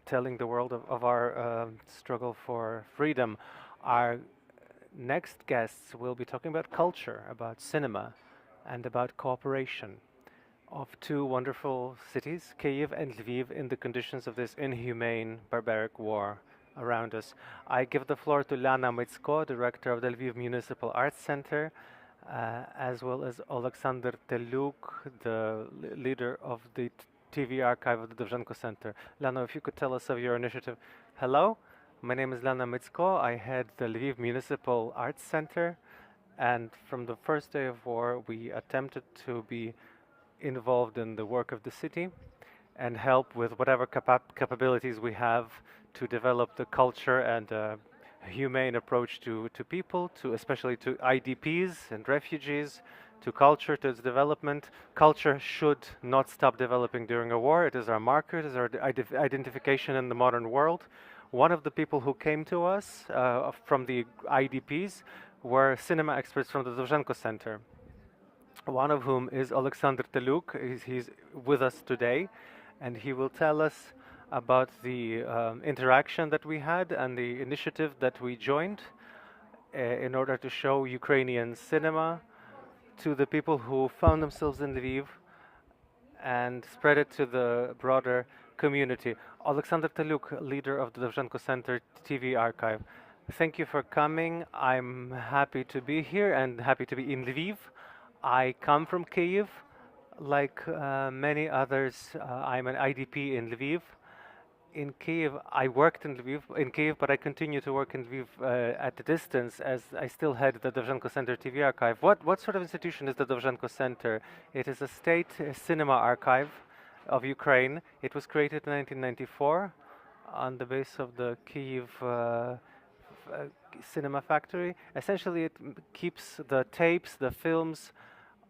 telling the world of our struggle for freedom. Our next guests will be talking about culture, about cinema, and about cooperation of two wonderful cities, Kyiv and Lviv, in the conditions of this inhumane, barbaric war around us. I give the floor to Lyana, director of the Lviv Municipal Arts Center, as well as Oleksandr Teliuk, the leader of the TV archive of the Dovzhenko Center. Lyana, if you could tell us of your initiative. Hello, my name is Lyana Mytsko. I head the Lviv Municipal Arts Center, and from the first day of war, we attempted to be involved in the work of the city and help with whatever capabilities we have to develop the culture and humane approach to people, especially to IDPs and refugees, to culture, to its development. Culture should not stop developing during a war. It is our marker, it is our identification in the modern world. One of the people who came to us from the IDPs were cinema experts from the Dovzhenko Center, one of whom is Oleksandr Teliuk. He's with us today, and he will tell us about the interaction that we had and the initiative that we joined in order to show Ukrainian cinema to the people who found themselves in Lviv and spread it to the broader community. Oleksandr Teliuk, leader of the Dovzhenko Center TV archive. Thank you for coming. I'm happy to be here and happy to be in Lviv. I come from Kyiv. Like many others, I'm an IDP in Lviv. In Kyiv, I worked in Kyiv, but I continue to work in Lviv at a distance, as I still head the Dovzhenko Center TV archive. What sort of institution is the Dovzhenko Center? It is a state cinema archive of Ukraine. It was created in 1994 on the base of the Kyiv cinema factory. Essentially, it keeps the tapes, the films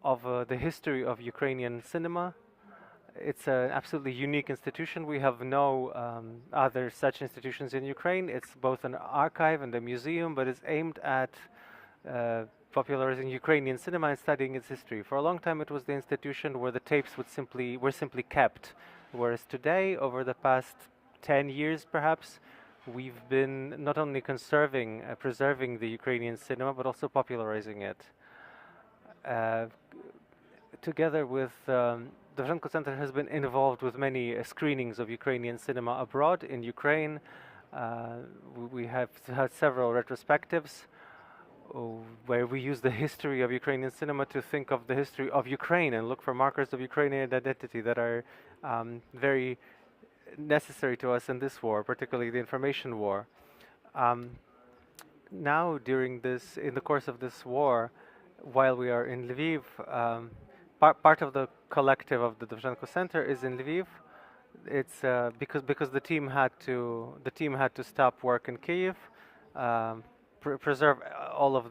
of the history of Ukrainian cinema. It's an absolutely unique institution. We have no other such institutions in Ukraine. It's both an archive and a museum, but it's aimed at popularizing Ukrainian cinema and studying its history. For a long time, it was the institution where the tapes were simply kept, whereas today, over the past 10 years perhaps, we've been not only preserving the Ukrainian cinema, but also popularizing it. Together with Dovzhenko Center has been involved with many screenings of Ukrainian cinema abroad in Ukraine. We have had several retrospectives where we use the history of Ukrainian cinema to think of the history of Ukraine and look for markers of Ukrainian identity that are very necessary to us in this war, particularly the information war. Now, in the course of this war, while we are in Lviv, part of the collective of the Dovzhenko Center is in Lviv. It's because the team had to stop work in Kyiv, preserve all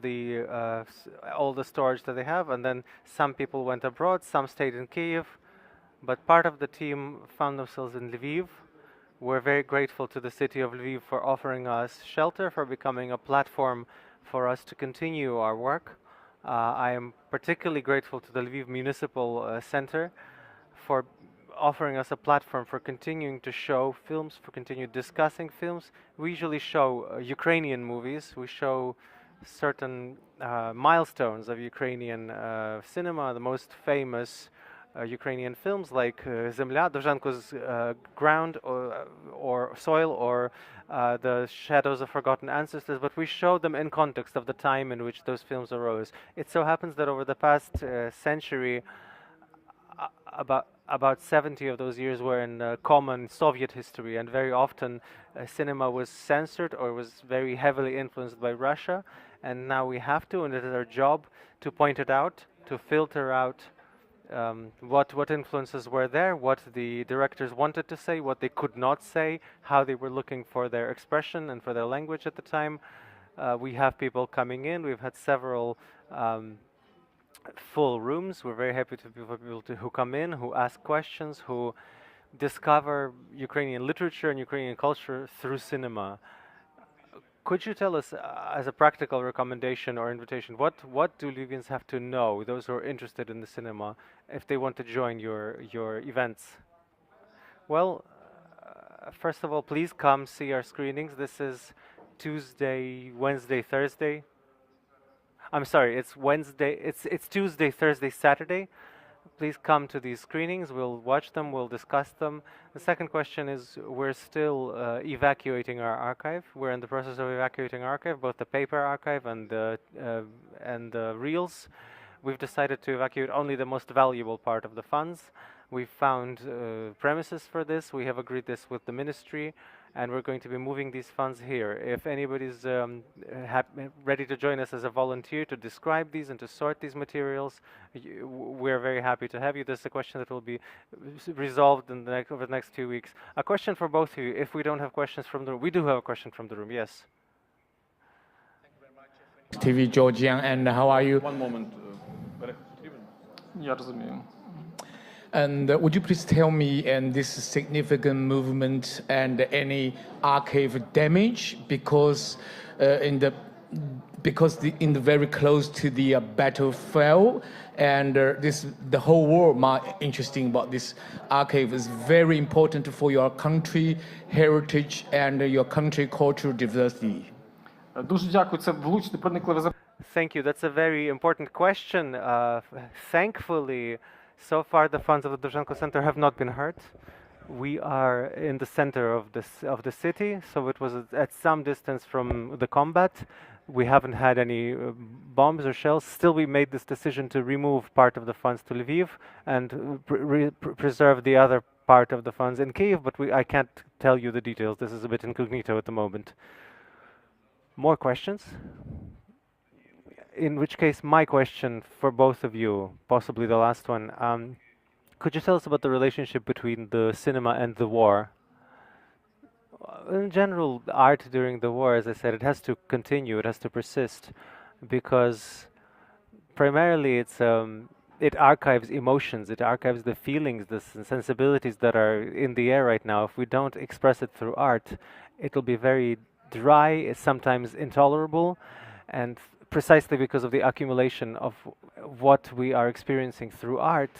the storage that they have, and then some people went abroad, some stayed in Kyiv, but part of the team found themselves in Lviv. We're very grateful to the city of Lviv for offering us shelter, for becoming a platform for us to continue our work. I am particularly grateful to the Lviv Municipal Center for offering us a platform for continuing to show films, for continuing discussing films. We usually show Ukrainian movies. We show certain milestones of Ukrainian cinema, the most famous Ukrainian films like Zemlya, Dovzhenko's Ground or Soil, or The Shadows of Forgotten Ancestors, but we show them in context of the time in which those films arose. It so happens that over the past century, about 70 of those years were in common Soviet history, and very often cinema was censored or was very heavily influenced by Russia, and now we have to, and it is our job to point it out, to filter out what influences were there, what the directors wanted to say, what they could not say, how they were looking for their expression and for their language at the time. We have people coming in. We've had several full rooms. We're very happy to people who come in, who ask questions, who discover Ukrainian literature and Ukrainian culture through cinema. Could you tell us, as a practical recommendation or invitation, what do Lvivians have to know, those who are interested in the cinema, if they want to join your events? Well, First of all, please come see our screenings. This is Tuesday, Wednesday, Thursday. I'm sorry, it's Wednesday. It's Tuesday, Thursday, Saturday. Please come to these screenings. We'll watch them. We'll discuss them. The second question is we're still evacuating our archive. We're in the process of evacuating our archive, both the paper archive and the reels. We've decided to evacuate only the most valuable part of the funds. We've found premises for this. We have agreed this with the ministry, and we're going to be moving these funds here. If anybody's ready to join us as a volunteer to describe these and to sort these materials, we're very happy to have you. This is a question that will be resolved in over the next 2 weeks. A question for both of you. If we don't have questions from the room, we do have a question from the room. Yes. TV Georgian, and how are you? One moment. Я розумію. And would you please tell me this significant movement and any archive damage because in the very close to the battlefield, and the whole world interesting about this archive is very important for your country heritage and your country cultural diversity. Дуже дякую. Це влучне, проникливе запитання. Thank you. That's a very important question. Thankfully, so far the funds of the Dovzhenko Center have not been hurt. We are in the center of the city, so it was at some distance from the combat. We haven't had any bombs or shells. Still, we made this decision to remove part of the funds to Lviv and preserve the other part of the funds in Kyiv, but I can't tell you the details. This is a bit incognito at the moment. More questions? In which case, my question for both of you, possibly the last one, could you tell us about the relationship between the cinema and the war? In general, art during the war, as I said, it has to continue, it has to persist, because primarily it archives emotions, it archives the feelings, the sensibilities that are in the air right now. If we don't express it through art, it'll be very dry, sometimes intolerable, and precisely because of the accumulation of what we are experiencing through art,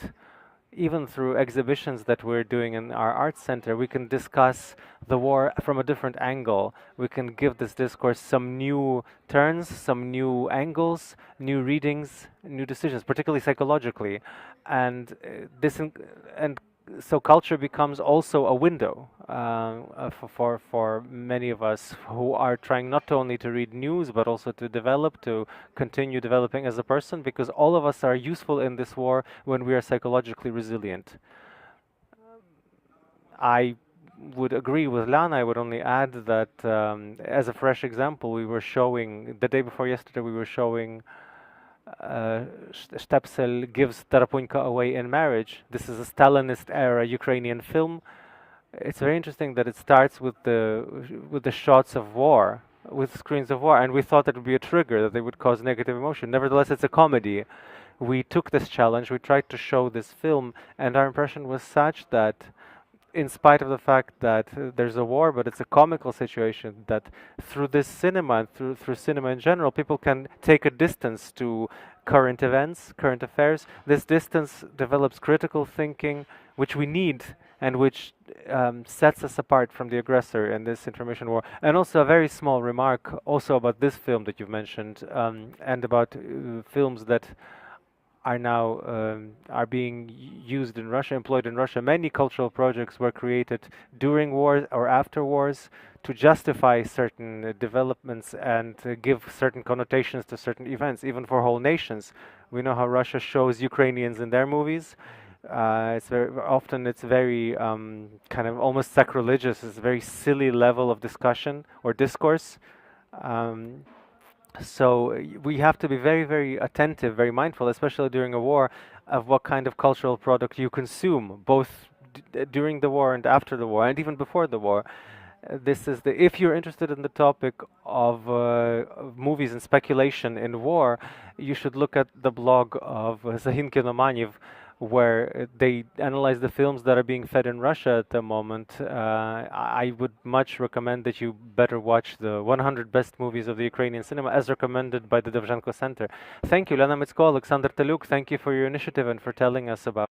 even through exhibitions that we're doing in our arts center, we can discuss the war from a different angle. We can give this discourse some new turns, some new angles, new readings, new decisions, particularly psychologically. And so culture becomes also a window for many of us who are trying not only to read news, but also to develop, to continue developing as a person, because all of us are useful in this war when we are psychologically resilient. I would agree with Lyana. I would only add that as a fresh example, we were showing, the day before yesterday, we were showing Stepsel gives Tarapunka away in marriage. This is a Stalinist era Ukrainian film. It's very interesting that it starts with the shots of war, with screens of war, and we thought that would be a trigger, that they would cause negative emotion. Nevertheless, it's a comedy. We took this challenge, we tried to show this film, and our impression was such that in spite of the fact that there's a war, but it's a comical situation, that through this cinema and through cinema in general, people can take a distance to current events, current affairs. This distance develops critical thinking, which we need and which sets us apart from the aggressor in this information war. And also a very small remark also about this film that you've mentioned, and about films that are now are being used in Russia, employed in Russia. Many cultural projects were created during wars or after wars to justify certain developments and give certain connotations to certain events, even for whole nations. We know how Russia shows Ukrainians in their movies. It's very kind of almost sacrilegious. It's a very silly level of discussion or discourse. So we have to be very, very attentive, very mindful, especially during a war, of what kind of cultural product you consume, both during the war and after the war, and even before the war. If you're interested in the topic of movies and speculation in war, you should look at the blog of Zahin Kinomaniev, where they analyze the films that are being fed in Russia at the moment. I would much recommend that you better watch the 100 best movies of the Ukrainian cinema, as recommended by the Dovzhenko Center. Thank you, Lyana, Mytsko, Oleksandr Teliuk. Thank you for your initiative and for telling us about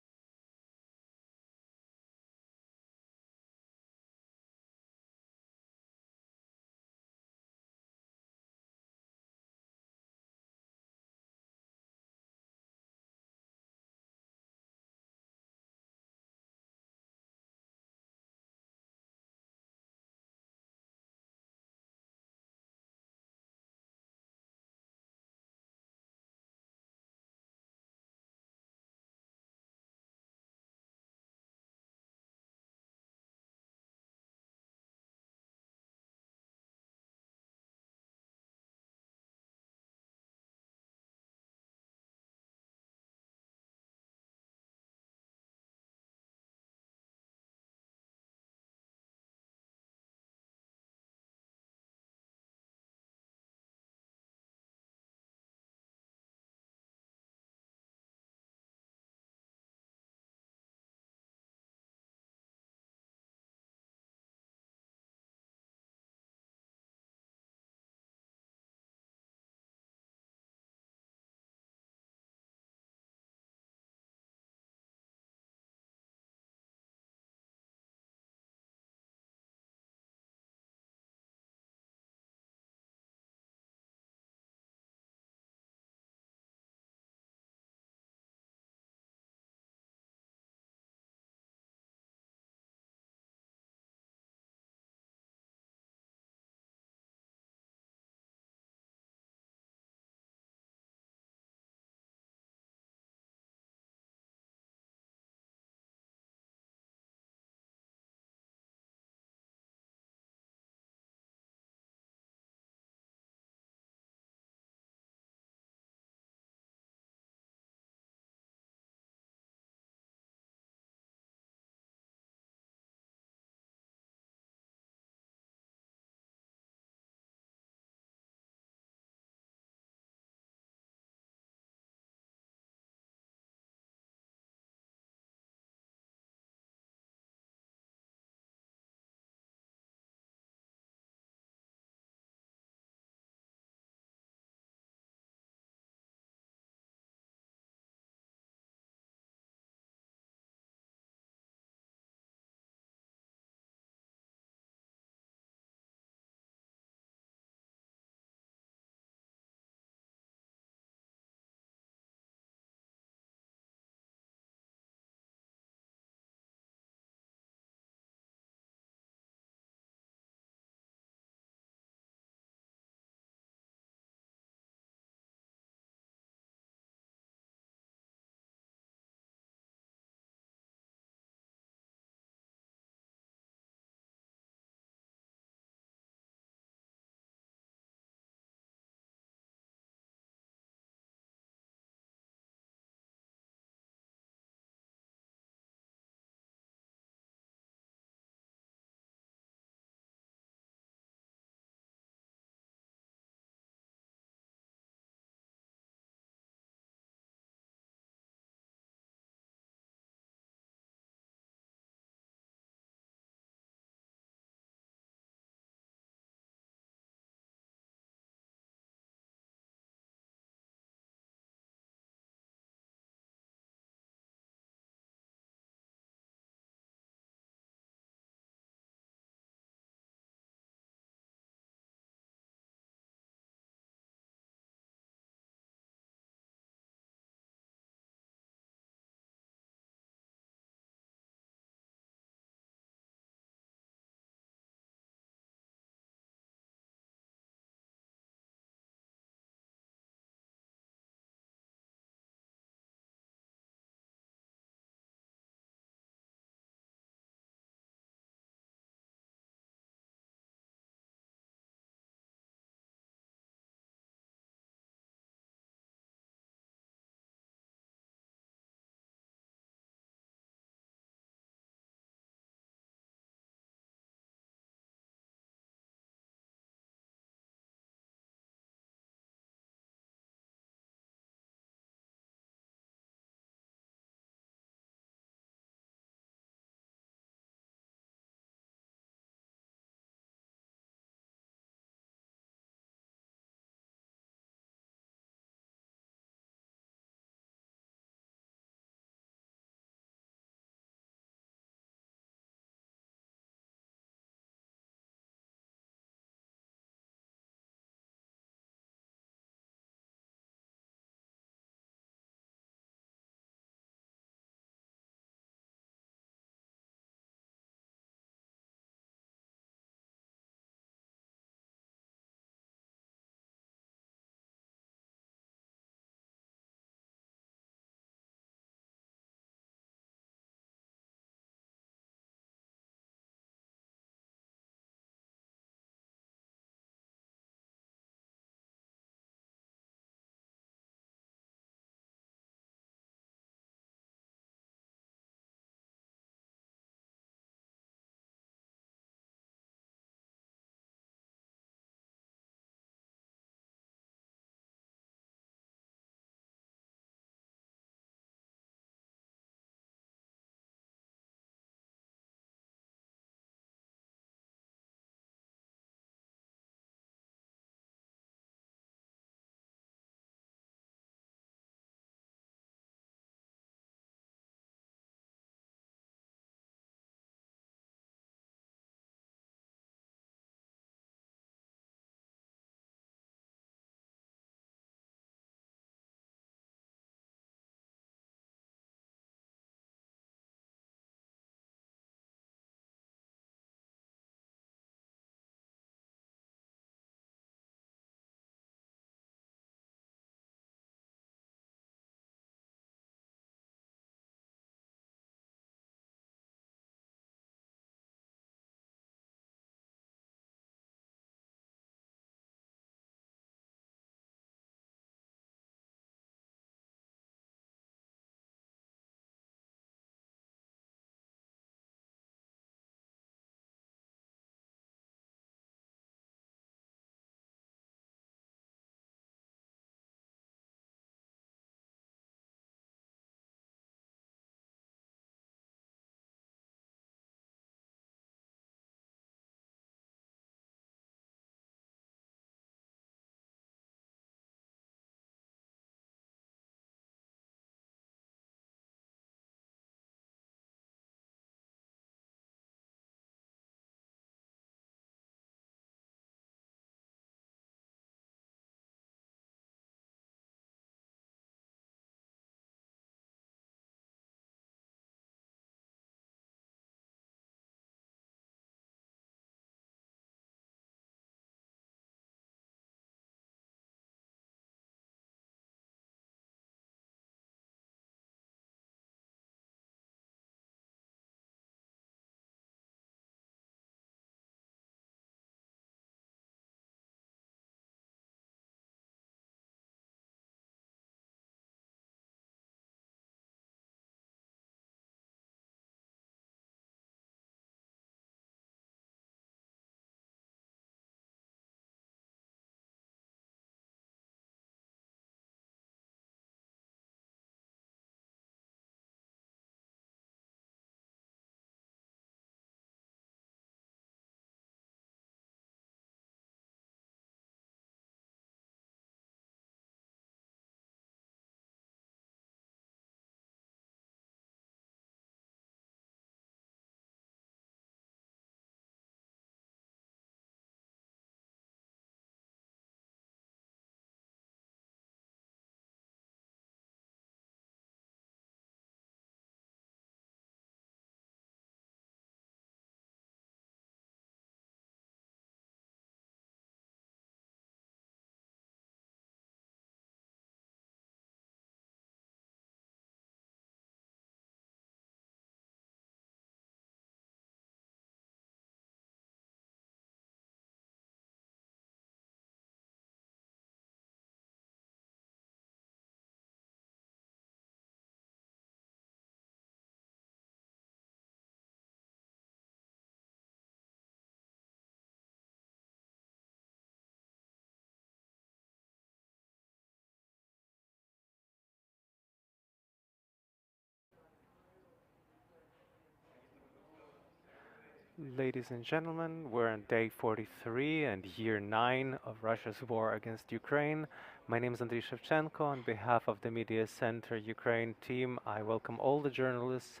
Ladies and gentlemen, we're on day 43 and year 9 of Russia's war against Ukraine. My name is Andriy Shevchenko. On behalf of the Media Center Ukraine team, I welcome all the journalists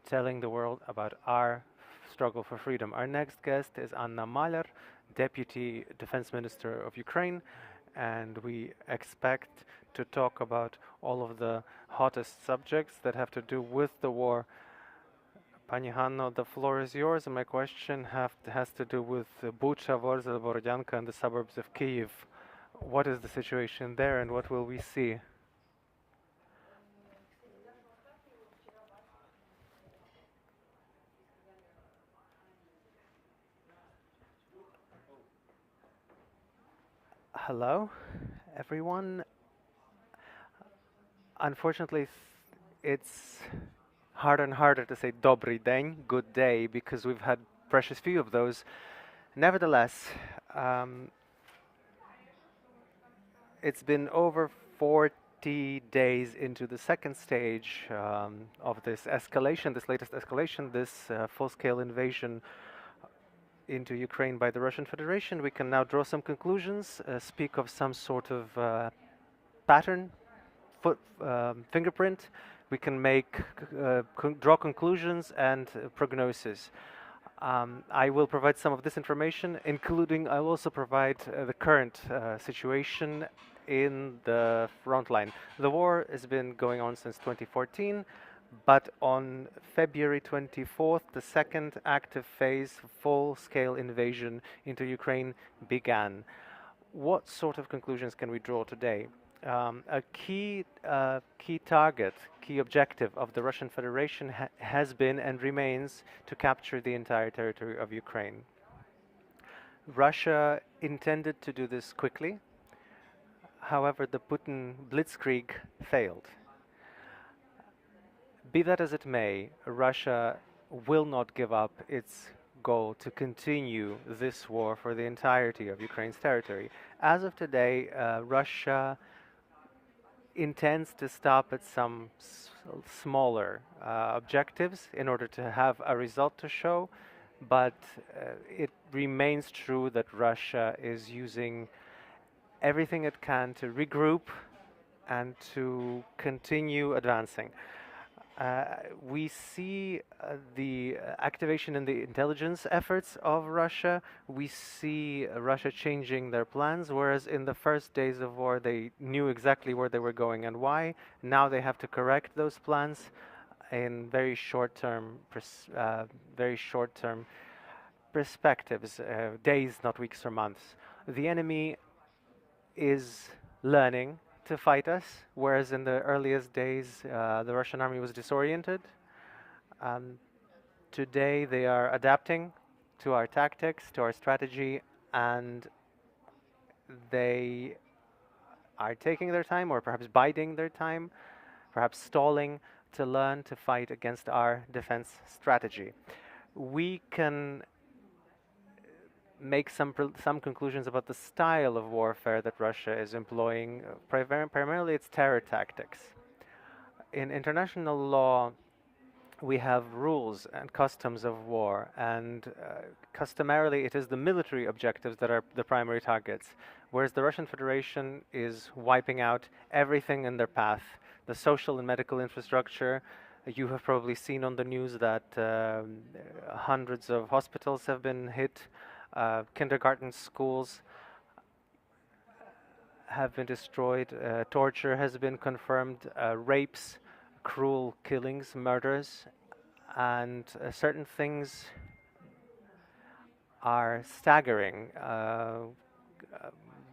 telling the world about our struggle for freedom. Our next guest is Anna Maliar, Deputy Defense Minister of Ukraine, and we expect to talk about all of the hottest subjects that have to do with the war. Pani Hanno, the floor is yours, and my question has to do with Bucha, Vorzel, Borodyanka, and the suburbs of Kyiv. What is the situation there, and what will we see? Hello, everyone. Unfortunately, it's harder and harder to say dobry den, good day, because we've had precious few of those. Nevertheless, it's been over 40 days into the second stage of this escalation, this latest escalation, this full-scale invasion into Ukraine by the Russian Federation. We can now draw some conclusions, speak of some sort of pattern, fingerprint. We can draw conclusions and prognosis. I will provide some of this information, including I will also provide the current situation in the front line. The war has been going on since 2014, but on February 24th, the second active phase, full-scale invasion into Ukraine began. What sort of conclusions can we draw today? A key target, key objective of the Russian Federation has been and remains to capture the entire territory of Ukraine. Russia intended to do this quickly. However, the Putin blitzkrieg failed. Be that as it may, Russia will not give up its goal to continue this war for the entirety of Ukraine's territory. As of today, Russia intends to stop at some smaller objectives in order to have a result to show, but it remains true that Russia is using everything it can to regroup and to continue advancing. We see the activation in the intelligence efforts of Russia. We see Russia changing their plans, whereas in the first days of war they knew exactly where they were going and why. Now they have to correct those plans in very short-term perspectives, days, not weeks or months. The enemy is learning to fight us, whereas in the earliest days the Russian army was disoriented. Today they are adapting to our tactics, to our strategy, and they are taking their time, or perhaps biding their time, perhaps stalling to learn to fight against our defense strategy. We can make some conclusions about the style of warfare that Russia is employing. Primarily it's terror tactics. In international law, we have rules and customs of war, and customarily it is the military objectives that are the primary targets, whereas the Russian Federation is wiping out everything in their path. The social and medical infrastructure. You have probably seen on the news that hundreds of hospitals have been hit. Kindergarten schools have been destroyed, torture has been confirmed, rapes, cruel killings, murders, and certain things are staggering,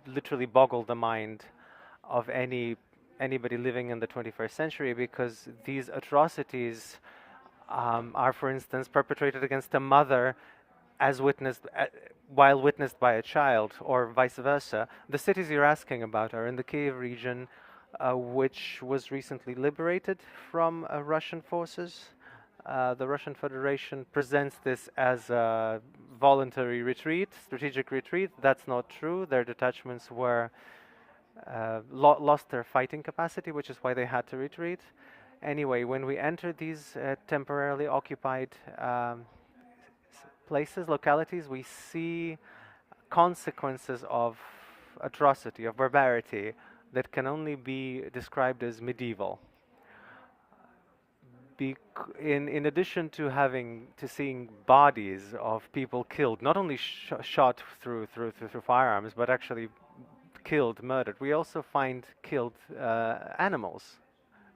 literally boggle the mind of anybody living in the 21st century, because these atrocities are, for instance, perpetrated against a mother as witnessed while witnessed by a child, or vice versa. The cities you're asking about are in the Kyiv region, which was recently liberated from Russian forces. The Russian Federation presents this as a voluntary retreat, strategic retreat. That's not true. Their detachments were lost their fighting capacity, which is why they had to retreat. Anyway, when we entered these temporarily occupied places, localities, we see consequences of atrocity, of barbarity, that can only be described as medieval. In addition to seeing bodies of people killed, not only shot through firearms, but actually killed, murdered, we also find killed animals,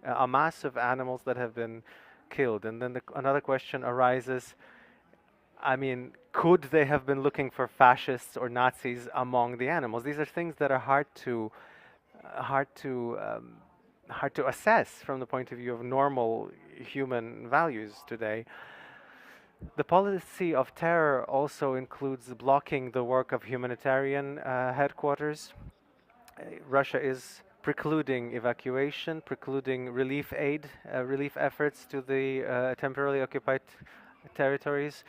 a mass of animals that have been killed. And then another question arises, I mean, could they have been looking for fascists or Nazis among the animals? These are things that are hard to assess from the point of view of normal human values today. The policy of terror also includes blocking the work of humanitarian headquarters. Russia is precluding evacuation, precluding relief aid, relief efforts to the temporarily occupied territories,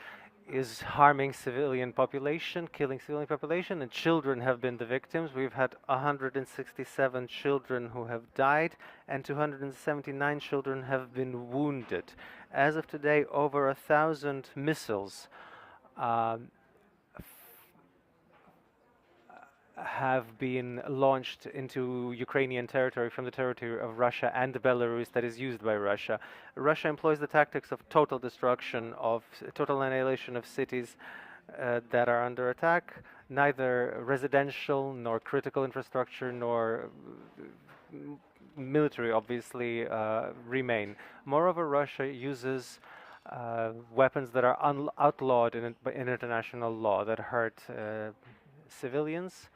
is harming civilian population, killing civilian population, and children have been the victims. We've had 167 children who have died, and 279 children have been wounded. As of today, over 1,000 missiles have been launched into Ukrainian territory from the territory of Russia and Belarus that is used by Russia. Russia employs the tactics of total destruction, of total annihilation of cities that are under attack. Neither residential nor critical infrastructure nor military, obviously, remain. Moreover, Russia uses weapons that are outlawed in international law that hurt civilians,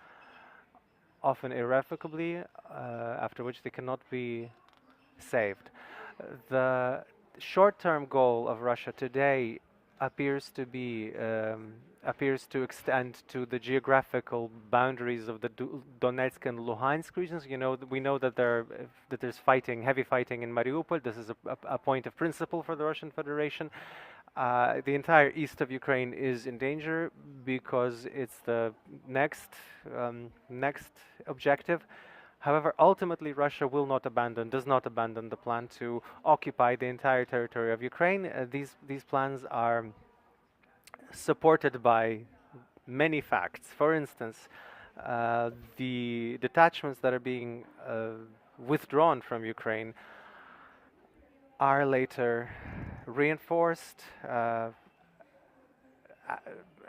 often irrevocably, after which they cannot be saved. The short-term goal of Russia today appears to extend to the geographical boundaries of the Donetsk and Luhansk regions. You know, we know that there's heavy fighting in Mariupol. This is a point of principle for the Russian Federation. The entire east of Ukraine is in danger because it's the next objective. However, ultimately, Russia does not abandon the plan to occupy the entire territory of Ukraine. These plans are supported by many facts. For instance, the detachments that are being withdrawn from Ukraine are later reinforced,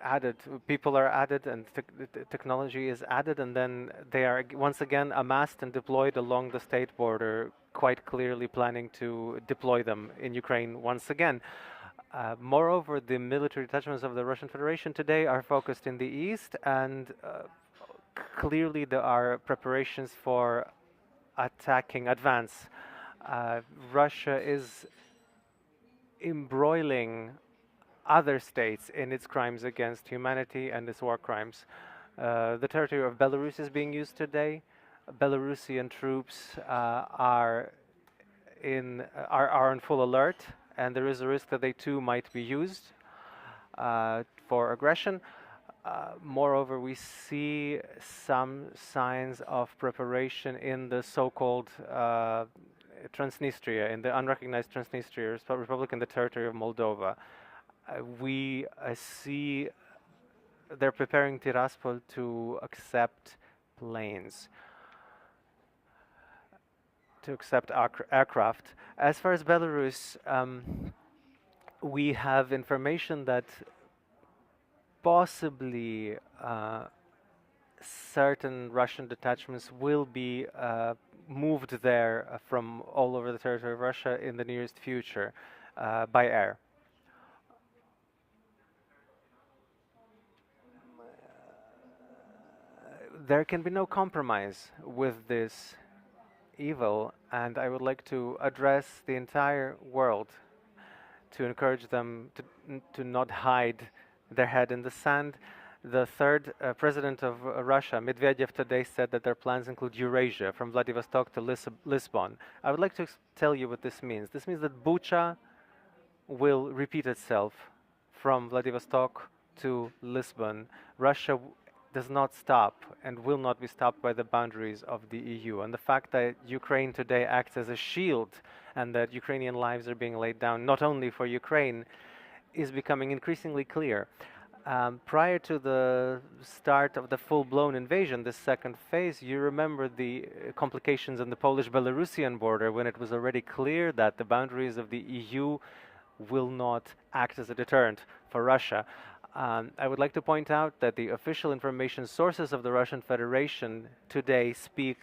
added, people are added, and technology is added, and then they are once again amassed and deployed along the state border, quite clearly planning to deploy them in Ukraine once again. Moreover, the military detachments of the Russian Federation today are focused in the east, and clearly there are preparations for advance. Russia is embroiling other states in its crimes against humanity and its war crimes. The territory of Belarus is being used today. Belarusian troops are on full alert, and there is a risk that they too might be used for aggression. Moreover, we see some signs of preparation in the so-called Transnistria, in the unrecognized Transnistria Republic in the territory of Moldova. We see they're preparing Tiraspol to accept planes, to accept aircraft. As far as Belarus, we have information that possibly certain Russian detachments will be moved there from all over the territory of Russia in the nearest future by air. There can be no compromise with this evil, and I would like to address the entire world to encourage them to not hide their head in the sand. The third president of Russia, Medvedev, today said that their plans include Eurasia, from Vladivostok to Lisbon. I would like to tell you what this means. This means that Bucha will repeat itself from Vladivostok to Lisbon. Russia does not stop and will not be stopped by the boundaries of the EU. And the fact that Ukraine today acts as a shield and that Ukrainian lives are being laid down not only for Ukraine is becoming increasingly clear. Prior to the start of the full-blown invasion, this second phase, you remember the complications in the Polish-Belarusian border when it was already clear that the boundaries of the EU will not act as a deterrent for Russia. I would like to point out that the official information sources of the Russian Federation today speak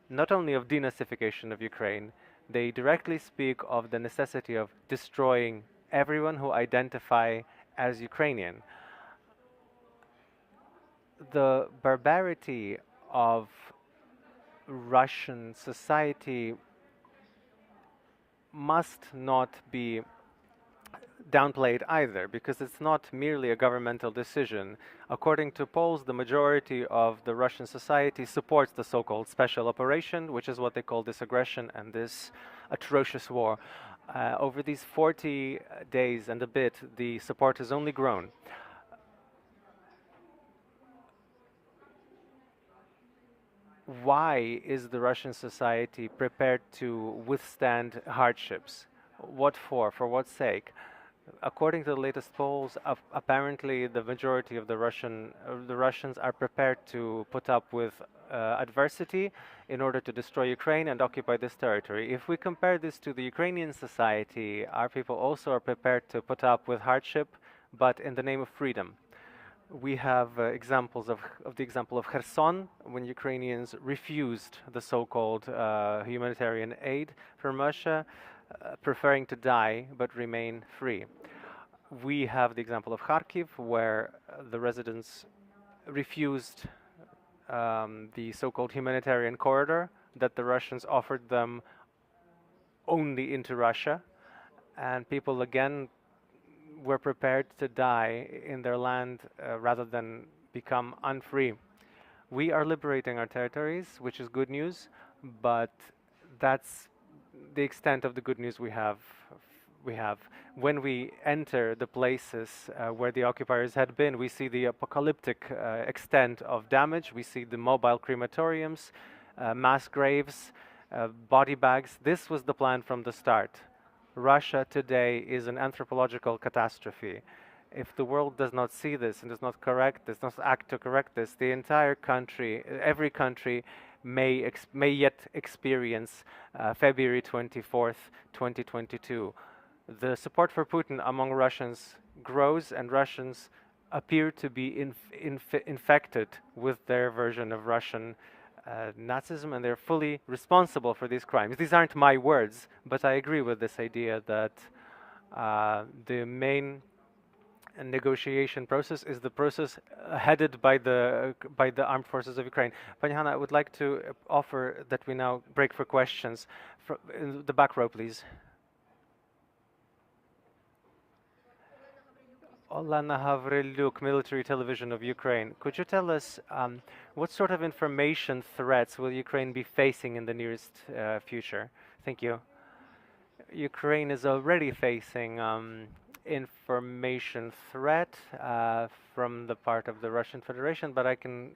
not only of denazification of Ukraine, they directly speak of the necessity of destroying everyone who identify as Ukrainian. The barbarity of Russian society must not be downplayed either, because it's not merely a governmental decision. According to polls, the majority of the Russian society supports the so-called special operation, which is what they call this aggression and this atrocious war. Over these 40 days and a bit, the support has only grown. Why is the Russian society prepared to withstand hardships? What for? For what sake? According to the latest polls, apparently the majority of the Russians are prepared to put up with adversity in order to destroy Ukraine and occupy this territory. If we compare this to the Ukrainian society, our people also are prepared to put up with hardship, but in the name of freedom. We have examples of the example of Kherson, when Ukrainians refused the so-called humanitarian aid from Russia, preferring to die but remain free. We have the example of Kharkiv, where the residents refused the so-called humanitarian corridor that the Russians offered them only into Russia, and people again were prepared to die in their land rather than become unfree. We are liberating our territories, which is good news, but that's the extent of the good news we have. When we enter the places where the occupiers had been, we see the apocalyptic extent of damage. We see the mobile crematoriums, mass graves, body bags. This was the plan from the start. Russia today is an anthropological catastrophe. If the world does not see this and does not act to correct this, the entire country, every country may yet experience February 24th, 2022. The support for Putin among Russians grows, and Russians appear to be infected with their version of Russian Nazism, and they're fully responsible for these crimes. These aren't my words, but I agree with this idea that the main negotiation process is the process headed by the armed forces of Ukraine. Pani Hanna, I would like to offer that we now break for questions. In the back row, please. Olena Havriluk, Military Television of Ukraine. Could you tell us what sort of information threats will Ukraine be facing in the nearest future? Thank you. Ukraine is already facing information threat from the part of the Russian Federation, but I can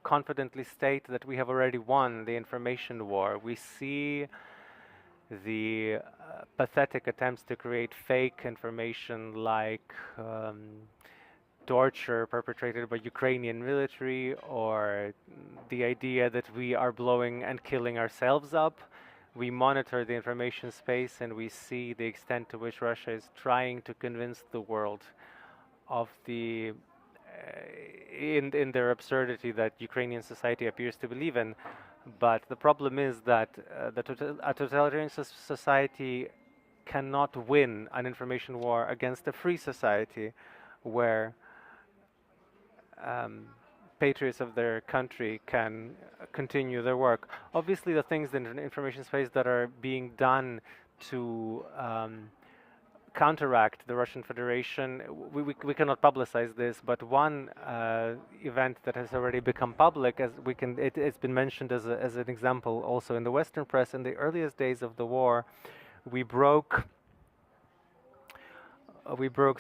confidently state that we have already won the information war. We see the pathetic attempts to create fake information like torture perpetrated by Ukrainian military, or the idea that we are blowing and killing ourselves up. We monitor the information space and we see the extent to which Russia is trying to convince the world of the in their absurdity that Ukrainian society appears to believe in. But the problem is that a totalitarian society cannot win an information war against a free society where patriots of their country can continue their work. Obviously, the things in the information space that are being done to counteract the Russian Federation, we cannot publicize this, but one event that has already become public, as it's been mentioned as an example also in the Western press. In the earliest days of the war, we broke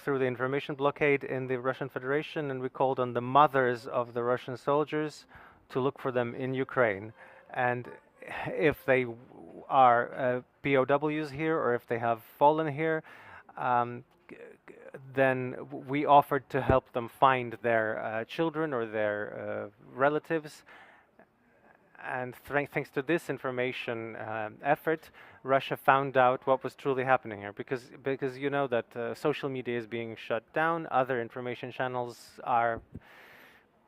through the information blockade in the Russian Federation, and we called on the mothers of the Russian soldiers to look for them in Ukraine. And if they are POWs here, or if they have fallen here, then we offered to help them find their children or their relatives. And thanks to this information effort, Russia found out what was truly happening here, because you know that social media is being shut down, other information channels are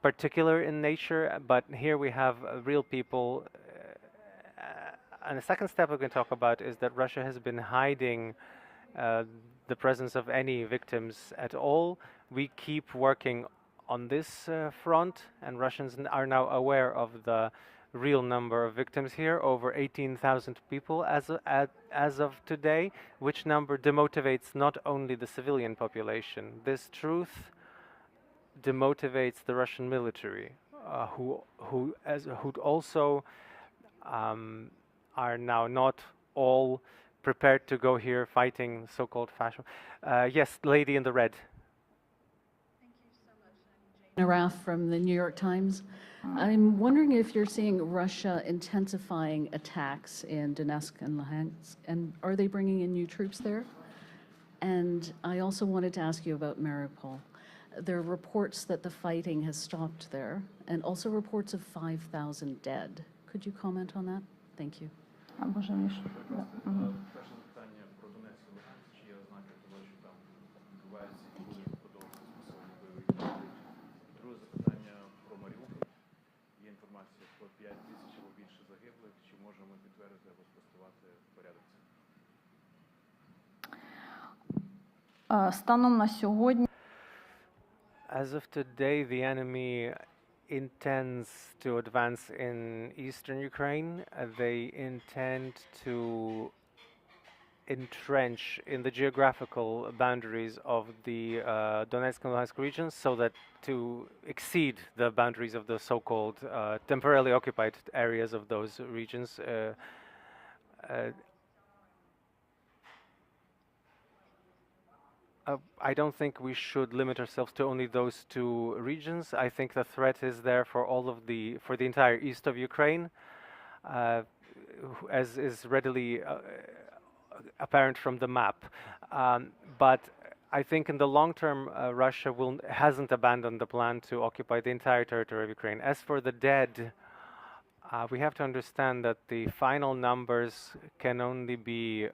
particular in nature, but here we have real people. And the second step we're going to talk about is that Russia has been hiding the presence of any victims at all. We keep working on this front, and Russians are now aware of the real number of victims here, over 18,000 people as of today, which number demotivates not only the civilian population. This truth demotivates the Russian military, who also are now not all prepared to go here fighting so-called fascism. Yes, lady in the red. Raff from the New York Times. I'm wondering if you're seeing Russia intensifying attacks in Donetsk and Luhansk, and are they bringing in new troops there? And I also wanted to ask you about Mariupol. There are reports that the fighting has stopped there, and also reports of 5,000 dead. Could you comment on that? Thank you. Станом на сьогодні As of today, the enemy intends to advance in eastern Ukraine. They intend to entrench in the geographical boundaries of the Donetsk and Luhansk regions, so that to exceed the boundaries of the so-called temporarily occupied areas of those regions. I don't think we should limit ourselves to only those two regions. I think the threat is there for for the entire east of Ukraine, as is readily apparent from the map. But I think in the long term, Russia hasn't abandoned the plan to occupy the entire territory of Ukraine. As for the dead, we have to understand that the final numbers can only be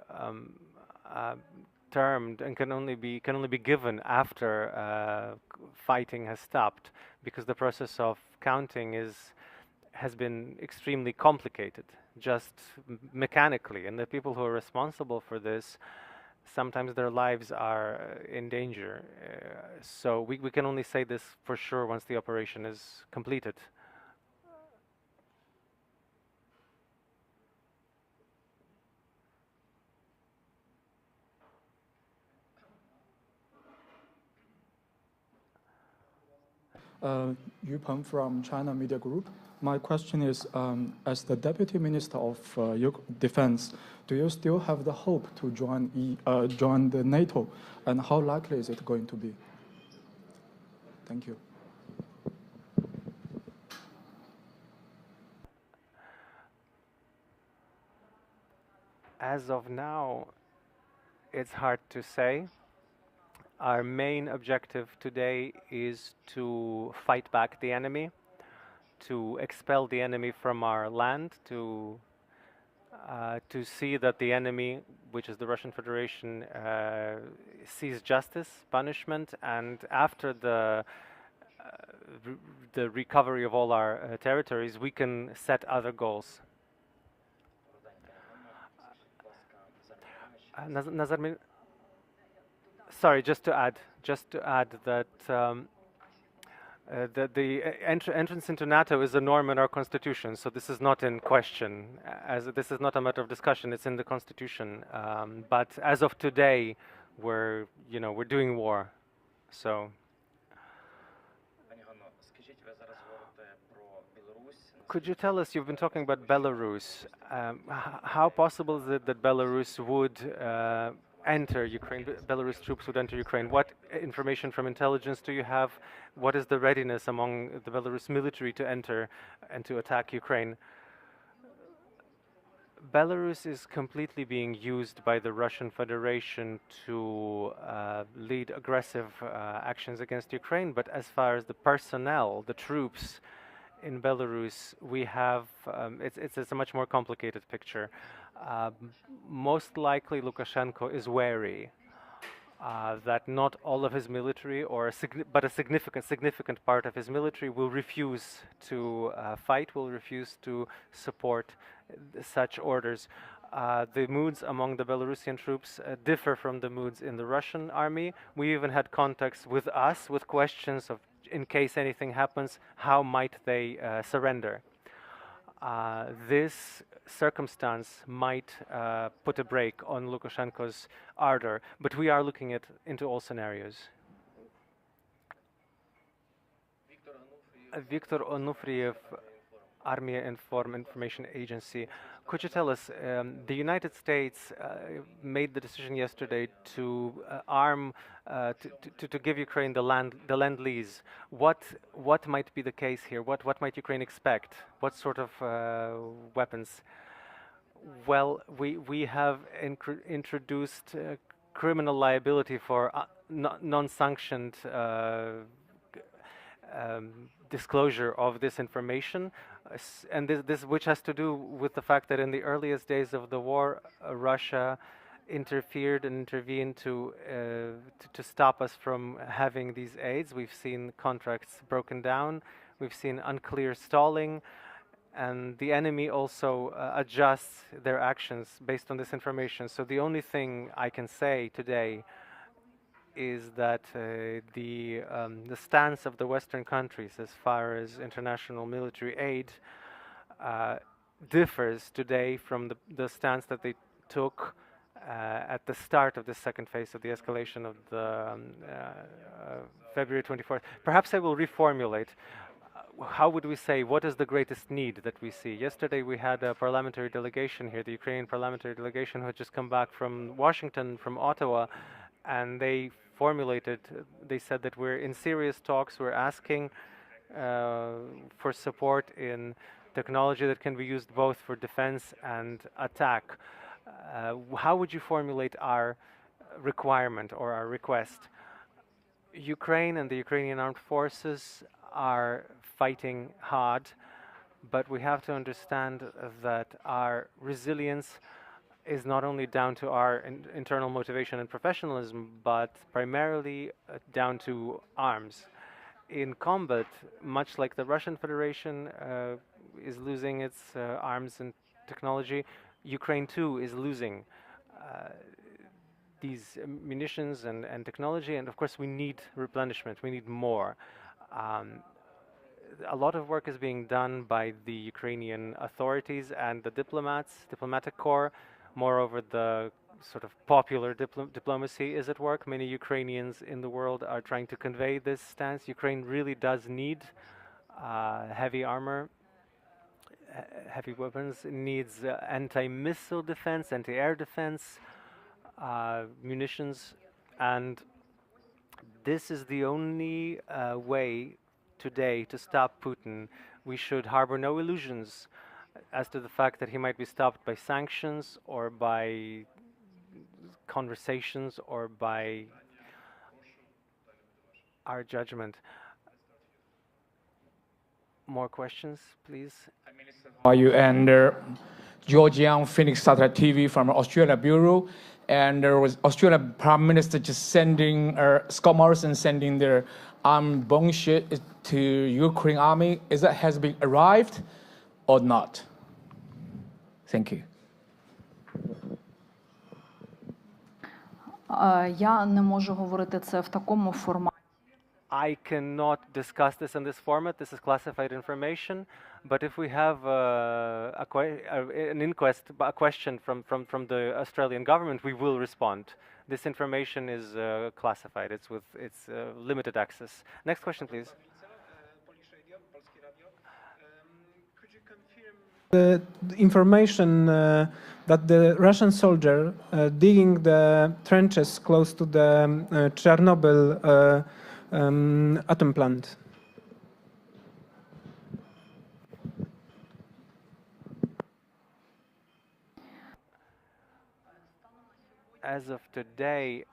termed and can only be given after fighting has stopped, because the process of counting has been extremely complicated, just mechanically, and the people who are responsible for this, sometimes their lives are in danger. So we can only say this for sure once the operation is completed. Irpin from China Media Group. My question is, as the Deputy Minister of Defense, do you still have the hope to join the NATO, and how likely is it going to be? Thank you. As of now, it's hard to say. Our main objective today is to fight back the enemy, to expel the enemy from our land, to see that the enemy, which is the Russian Federation, sees justice, punishment, and after the recovery of all our territories, we can set other goals. Sorry, just to add that the entrance into NATO is a norm in our constitution, so this is not in question. As this is not a matter of discussion, it's in the constitution. But as of today, we're doing war. So. Could you tell us, you've been talking about Belarus, how possible is it that Belarus would enter Ukraine, Belarus troops would enter Ukraine? What information from intelligence do you have? What is the readiness among the Belarus military to enter and to attack Ukraine? Belarus is completely being used by the Russian Federation to lead aggressive actions against Ukraine, but as far as the personnel, the troops in Belarus, we have, it's a much more complicated picture. Most likely Lukashenko is wary that not all of his military, but a significant part of his military will refuse to fight, will refuse to support such orders. The moods among the Belarusian troops differ from the moods in the Russian army. We even had contacts with us with questions of, in case anything happens, how might they surrender? This circumstance might put a brake on Lukashenko's ardor, but we are looking into all scenarios. Viktor Onufriev, Armia Information Agency. Could you tell us, the United States made the decision yesterday to to give Ukraine the Lend-Lease. What might be the case here? What might Ukraine expect? What sort of weapons? Well, we have introduced criminal liability for non-sanctioned disclosure of this information, and this which has to do with the fact that in the earliest days of the war, Russia interfered and intervened to stop us from having these aids. We've seen contracts broken down, we've seen unclear stalling, and the enemy also adjusts their actions based on this information. So the only thing I can say today is that the stance of the Western countries as far as international military aid differs today from the stance that they took at the start of the second phase of the escalation of the February 24th. Perhaps I will reformulate. How would we say, what is the greatest need that we see? Yesterday we had a parliamentary delegation here, the Ukrainian parliamentary delegation, who had just come back from Washington, from Ottawa, and they said that we're in serious talks, we're asking for support in technology that can be used both for defense and attack. How would you formulate our requirement or our request? Ukraine and the Ukrainian armed forces are fighting hard, but we have to understand that our resilience is not only down to our internal motivation and professionalism, but primarily down to arms. In combat, much like the Russian Federation is losing its arms and technology, Ukraine too is losing these munitions and technology, and of course we need replenishment, we need more. A lot of work is being done by the Ukrainian authorities and the diplomatic corps. Moreover, the sort of popular diplomacy is at work. Many Ukrainians in the world are trying to convey this stance. Ukraine really does need heavy armor, heavy weapons. It needs anti-missile defense, anti-air defense, munitions, and this is the only way today to stop Putin. We should harbor no illusions as to the fact that he might be stopped by sanctions or by conversations or by our judgment. More questions, please? Are you and Georgian Phoenix Satellite TV from Australia Bureau, and there was Australian Prime Minister just sending Scott Morrison sending their armed bomb shit to Ukraine army. Is that has been arrived or not? Thank you. Я не можу говорити це в такому форматі. I cannot discuss this in this format. This is classified information. But if we have an inquest, a question from the Australian government, we will respond. This information is classified. It's with limited access. Next question, please. Could you confirm the information that the Russian soldier digging the trenches close to the Chernobyl atom plant? as of today,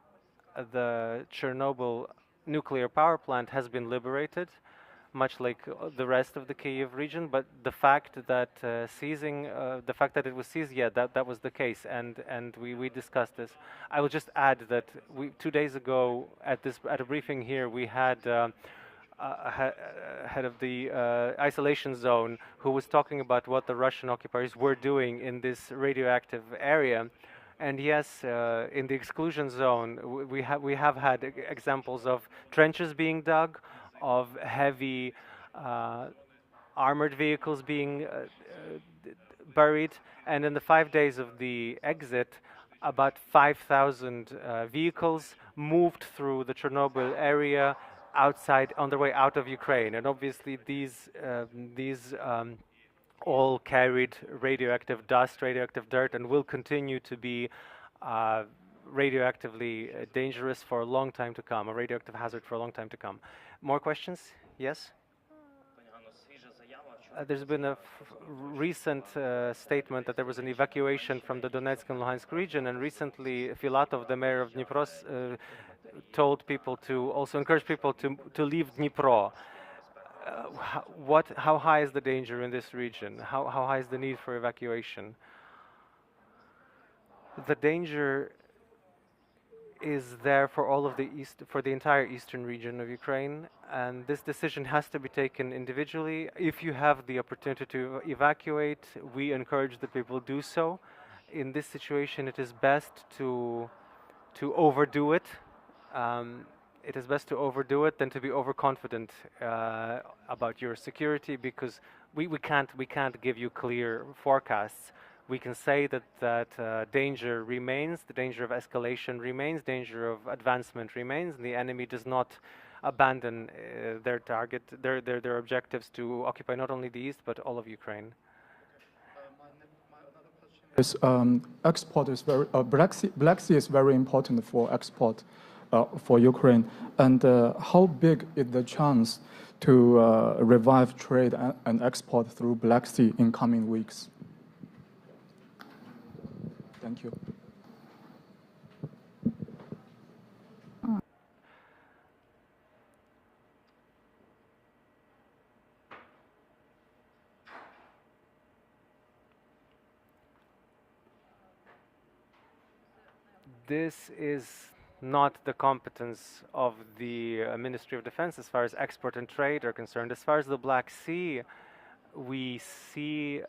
the Chernobyl nuclear power plant has been liberated, much like the rest of the Kyiv region. But the fact that the fact that it was seized, yeah, that was the case, and we discussed this. I will just add that 2 days ago at a briefing here, we had head of the isolation zone who was talking about what the Russian occupiers were doing in this radioactive area. And yes, in the exclusion zone, we have had examples of trenches being dug, of heavy armored vehicles being buried, and in the 5 days of the exit, about 5,000 vehicles moved through the Chernobyl area on their way out of Ukraine. And obviously these all carried radioactive dust, radioactive dirt, and will continue to be radioactively dangerous for a long time to come, a radioactive hazard for a long time to come. More questions? Yes? There's been a recent statement that there was an evacuation from the Donetsk and Luhansk region, and recently Filatov, the mayor of Dnipro, told people to also encourage people to leave Dnipro. How high is the danger in this region? How high is the need for evacuation? The danger is there for all of for the entire eastern region of Ukraine, and this decision has to be taken individually. If you have the opportunity to evacuate, we encourage that people do so. In this situation, it is best to overdo it. It is best to overdo it than to be overconfident about your security, because we can't give you clear forecasts. We can say that danger remains, the danger of escalation remains, danger of advancement remains, and the enemy does not abandon their target, their objectives to occupy not only the east but all of Ukraine. Export is very Black Sea is very important for export for Ukraine, and how big is the chance to revive trade and export through Black Sea in coming weeks? Thank you. This is not the competence of the Ministry of Defense as far as export and trade are concerned. As far as the Black Sea, we see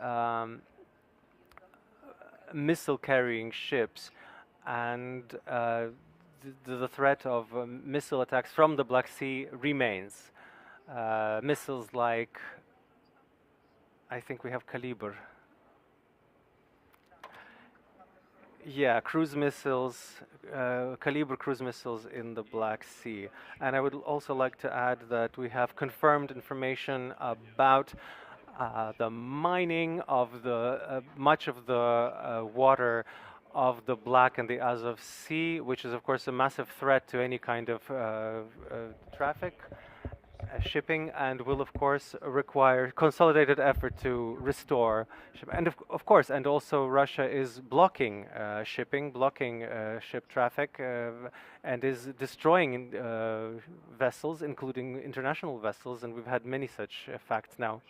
missile-carrying ships, and the threat of missile attacks from the Black Sea remains. Missiles like, I think we have Caliber. Yeah, cruise missiles, Caliber cruise missiles in the Black Sea. And I would also like to add that we have confirmed information about the mining of the much of the water of the Black and the Azov Sea, which is of course a massive threat to any kind of traffic, shipping, and will of course require consolidated effort to restore shipping. And of course, and also Russia is blocking shipping, blocking ship traffic, and is destroying vessels, including international vessels, and we've had many such facts now.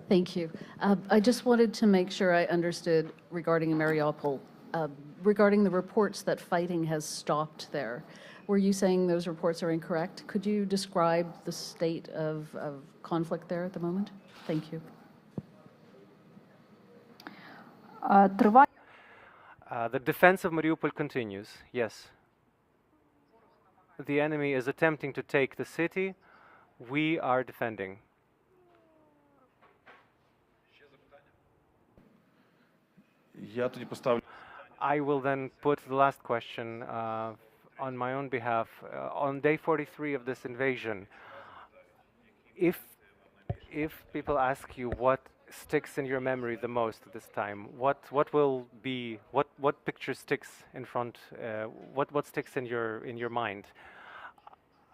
Thank you. I just wanted to make sure I understood regarding Mariupol, regarding the reports that fighting has stopped there. Were you saying those reports are incorrect? Could you describe the state of conflict there at the moment? Thank you. The defense of Mariupol continues, yes. The enemy is attempting to take the city. We are defending. I will then put the last question on my own behalf. On day 43 of this invasion, if people ask you what sticks in your memory the most at this time, what picture sticks in front, what sticks in your mind?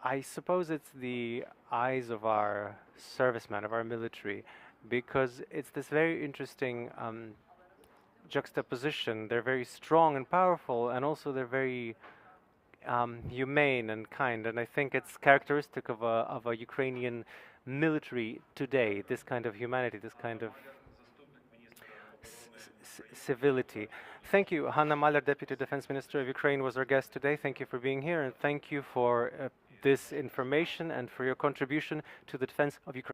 I suppose it's the eyes of our servicemen, of our military, because it's this very interesting juxtaposition. They're very strong and powerful, and also they're very humane and kind. And I think it's characteristic of a Ukrainian military today. This kind of humanity, this kind of civility. Thank you. Hanna Maliar, Deputy Defense Minister of Ukraine, was our guest today. Thank you for being here, and thank you for this information and for your contribution to the defense of Ukraine.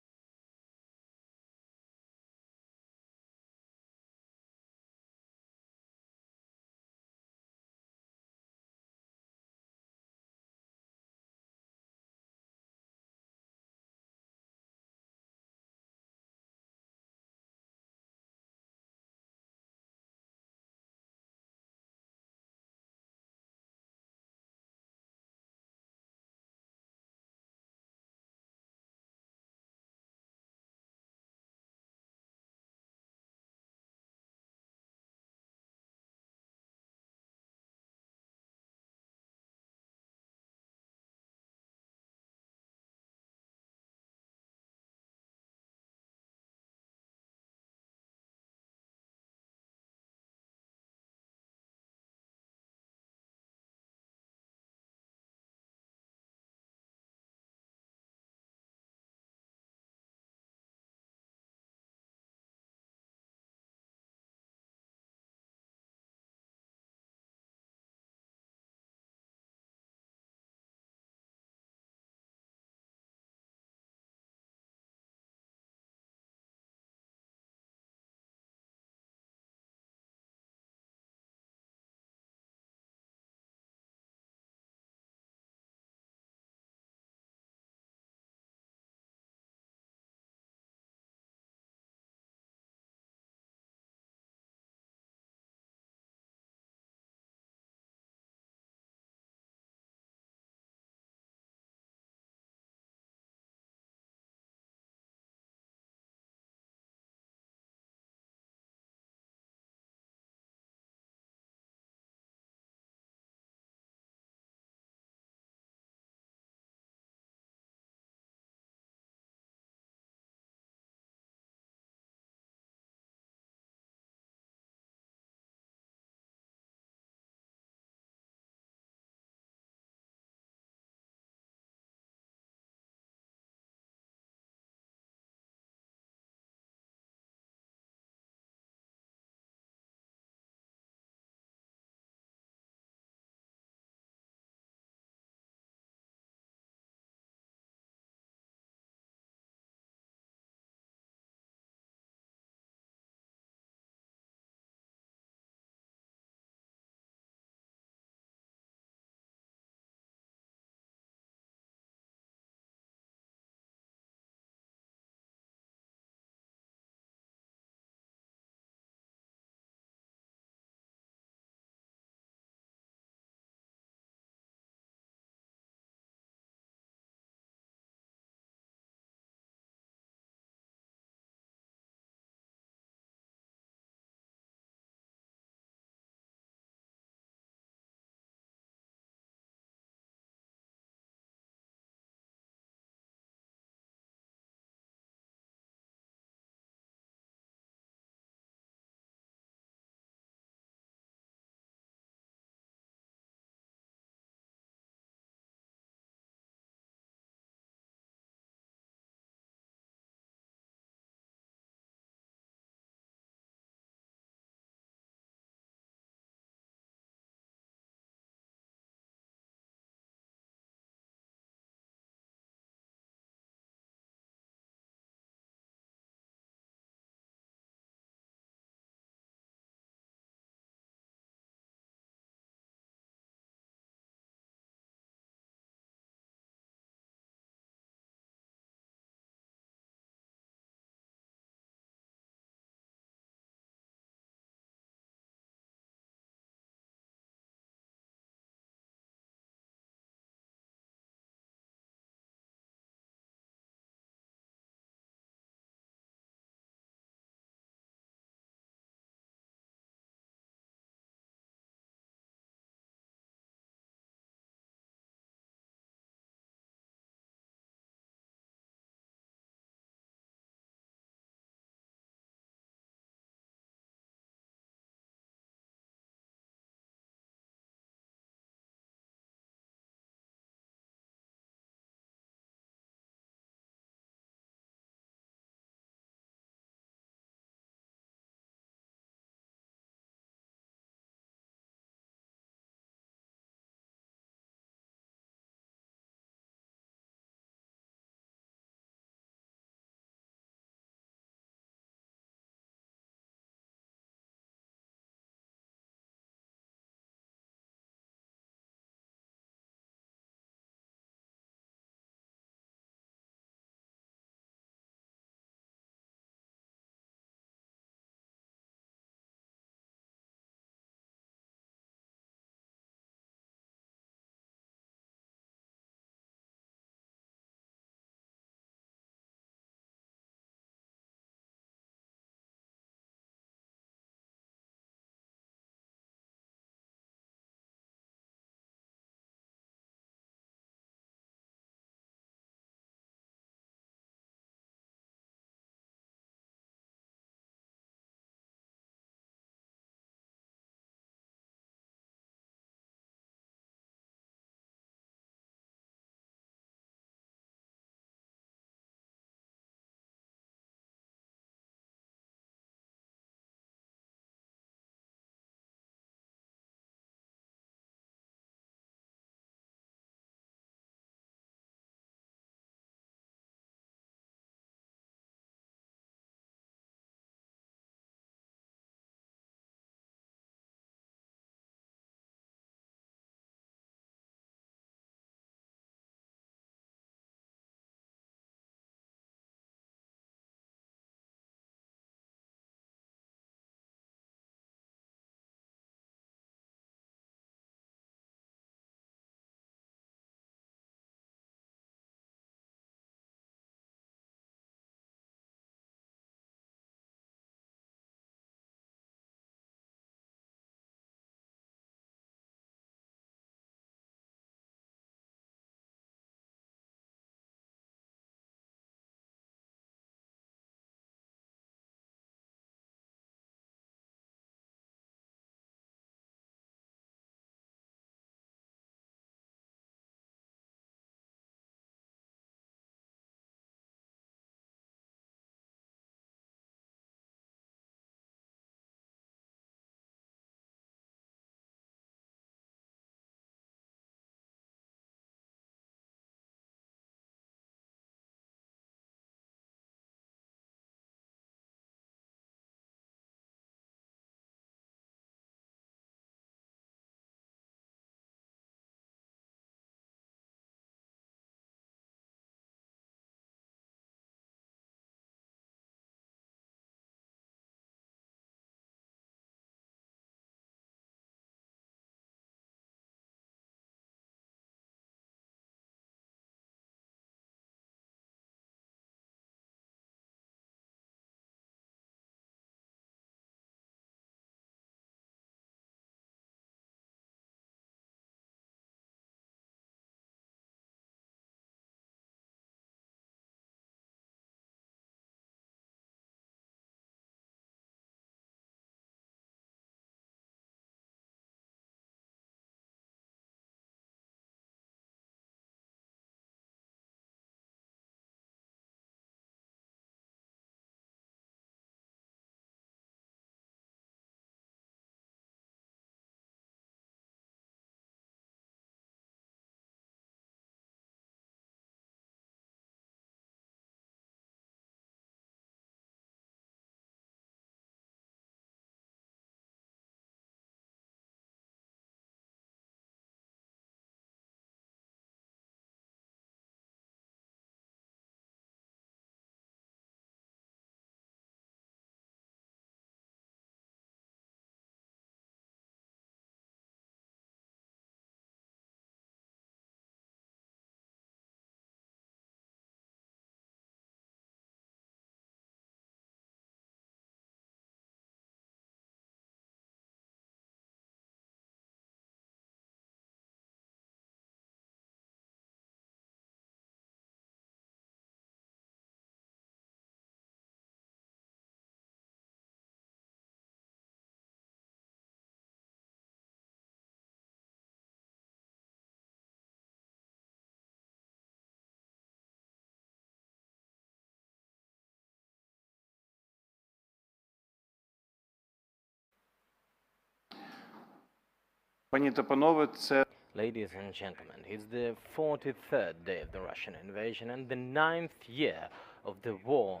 Ladies and gentlemen, it's the 43rd day of the Russian invasion and the 9th year of the war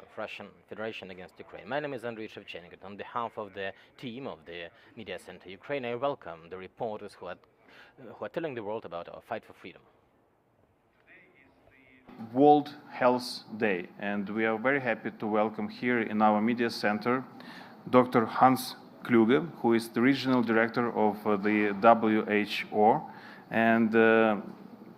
of Russian Federation against Ukraine. My name is Henri. On behalf of the team of the Media Center Ukraine, I welcome the reporters who are telling the world about our fight for freedom. World Health Day, and we are very happy to welcome here in our Media Center Dr. Hans Kluge, who is the regional director of the WHO. And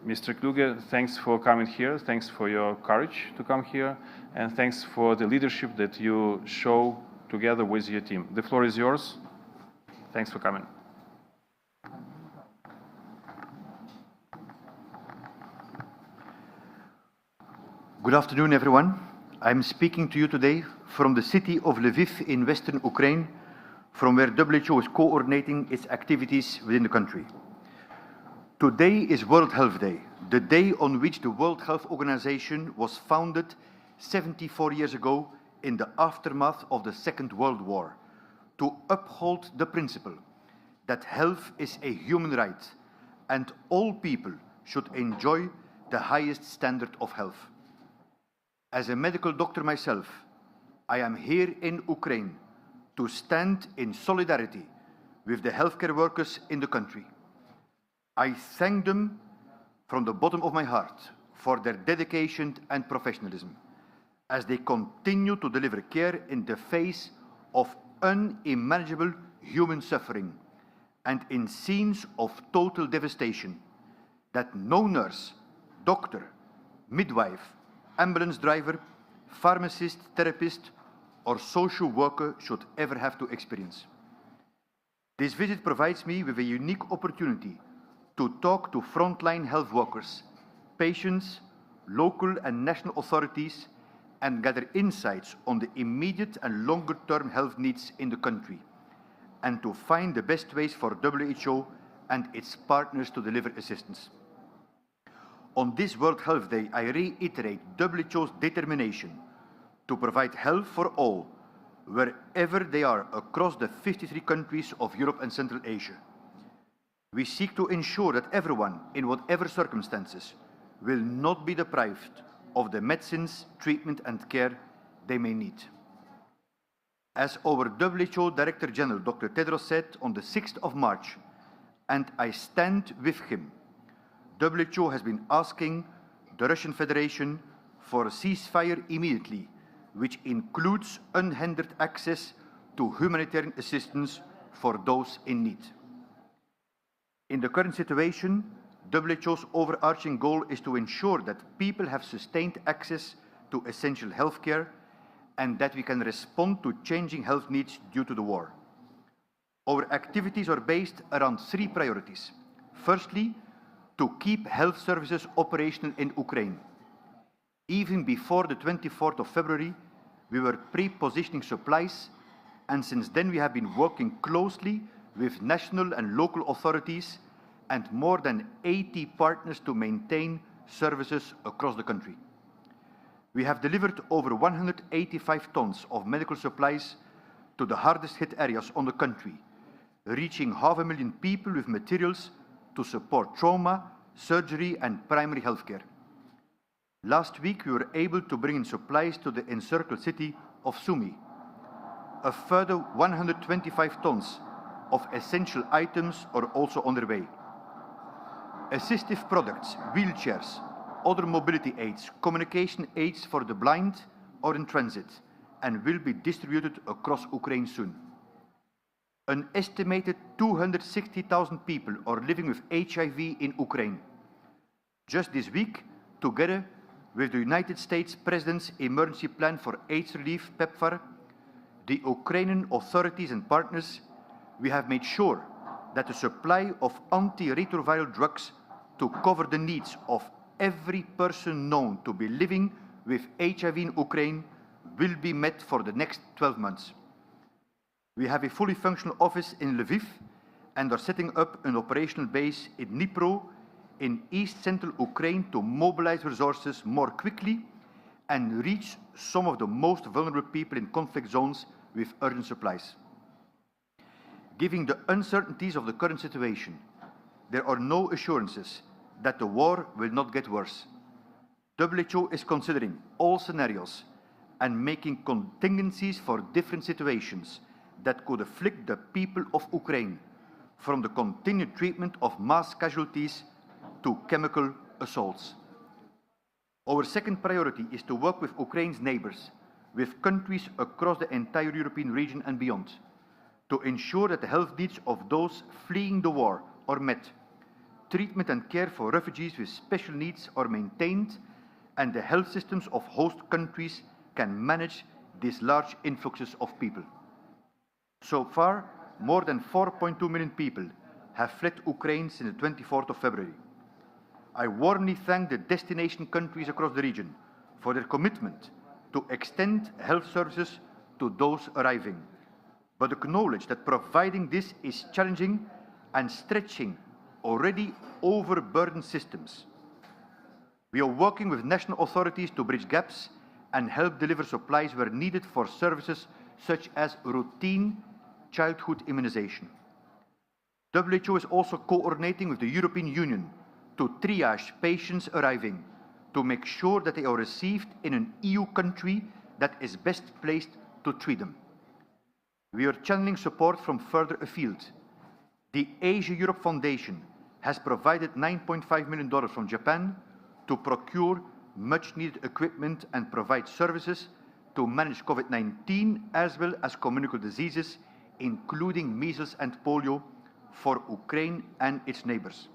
Mr. Kluge, thanks for coming here, thanks for your courage to come here, and thanks for the leadership that you show together with your team. The floor is yours. Thanks for coming. Good afternoon, everyone. I'm speaking to you today from the city of Lviv in western Ukraine, from where WHO is coordinating its activities within the country. Today is World Health Day, the day on which the World Health Organization was founded 74 years ago in the aftermath of the Second World War, to uphold the principle that health is a human right and all people should enjoy the highest standard of health. As a medical doctor myself, I am here in Ukraine to stand in solidarity with the healthcare workers in the country. I thank them from the bottom of my heart for their dedication and professionalism as they continue to deliver care in the face of unimaginable human suffering and in scenes of total devastation that no nurse, doctor, midwife, ambulance driver, pharmacist, therapist, or social worker should ever have to experience. This visit provides me with a unique opportunity to talk to frontline health workers, patients, local and national authorities, and gather insights on the immediate and longer-term health needs in the country, and to find the best ways for WHO and its partners to deliver assistance. On this World Health Day, I reiterate WHO's determination to provide health for all, wherever they are across the 53 countries of Europe and Central Asia. We seek to ensure that everyone, in whatever circumstances, will not be deprived of the medicines, treatment and care they may need. As our WHO Director General, Dr. Tedros, said on the 6th of March, and I stand with him, WHO has been asking the Russian Federation for a ceasefire immediately, which includes unhindered access to humanitarian assistance for those in need. In the current situation, WHO's overarching goal is to ensure that people have sustained access to essential healthcare and that we can respond to changing health needs due to the war. Our activities are based around three priorities. Firstly, to keep health services operational in Ukraine. Even before the 24th of February, we were pre-positioning supplies, and since then we have been working closely with national and local authorities and more than 80 partners to maintain services across the country. We have delivered over 185 tons of medical supplies to the hardest hit areas on the country, reaching 500,000 people with materials to support trauma, surgery and primary healthcare. Last week we were able to bring in supplies to the encircled city of Sumy. A further 125 tons of essential items are also on their way. Assistive products, wheelchairs, other mobility aids, communication aids for the blind are in transit and will be distributed across Ukraine soon. An estimated 260,000 people are living with HIV in Ukraine. Just this week, together with the United States President's Emergency Plan for AIDS Relief, PEPFAR, the Ukrainian authorities and partners, we have made sure that the supply of antiretroviral drugs to cover the needs of every person known to be living with HIV in Ukraine will be met for the next 12 months. We have a fully functional office in Lviv and are setting up an operational base in Dnipro in East Central Ukraine to mobilize resources more quickly and reach some of the most vulnerable people in conflict zones with urgent supplies. Given the uncertainties of the current situation, there are no assurances that the war will not get worse. WHO is considering all scenarios and making contingencies for different situations that could afflict the people of Ukraine, from the continued treatment of mass casualties to chemical assaults. Our second priority is to work with Ukraine's neighbors, with countries across the entire European region and beyond, to ensure that the health needs of those fleeing the war are met, treatment and care for refugees with special needs are maintained, and the health systems of host countries can manage these large influxes of people. So far, more than 4.2 million people have fled Ukraine since the 24th of February. I warmly thank the destination countries across the region for their commitment to extend health services to those arriving, but acknowledge that providing this is challenging and stretching already overburdened systems. We are working with national authorities to bridge gaps and help deliver supplies where needed for services such as routine childhood immunization. WHO is also coordinating with the European Union to triage patients arriving, to make sure that they are received in an EU country that is best placed to treat them. We are channeling support from further afield. The Asia-Europe Foundation has provided $9.5 million from Japan to procure much-needed equipment and provide services to manage COVID-19 as well as communicable diseases, including measles and polio, for Ukraine and its neighbors.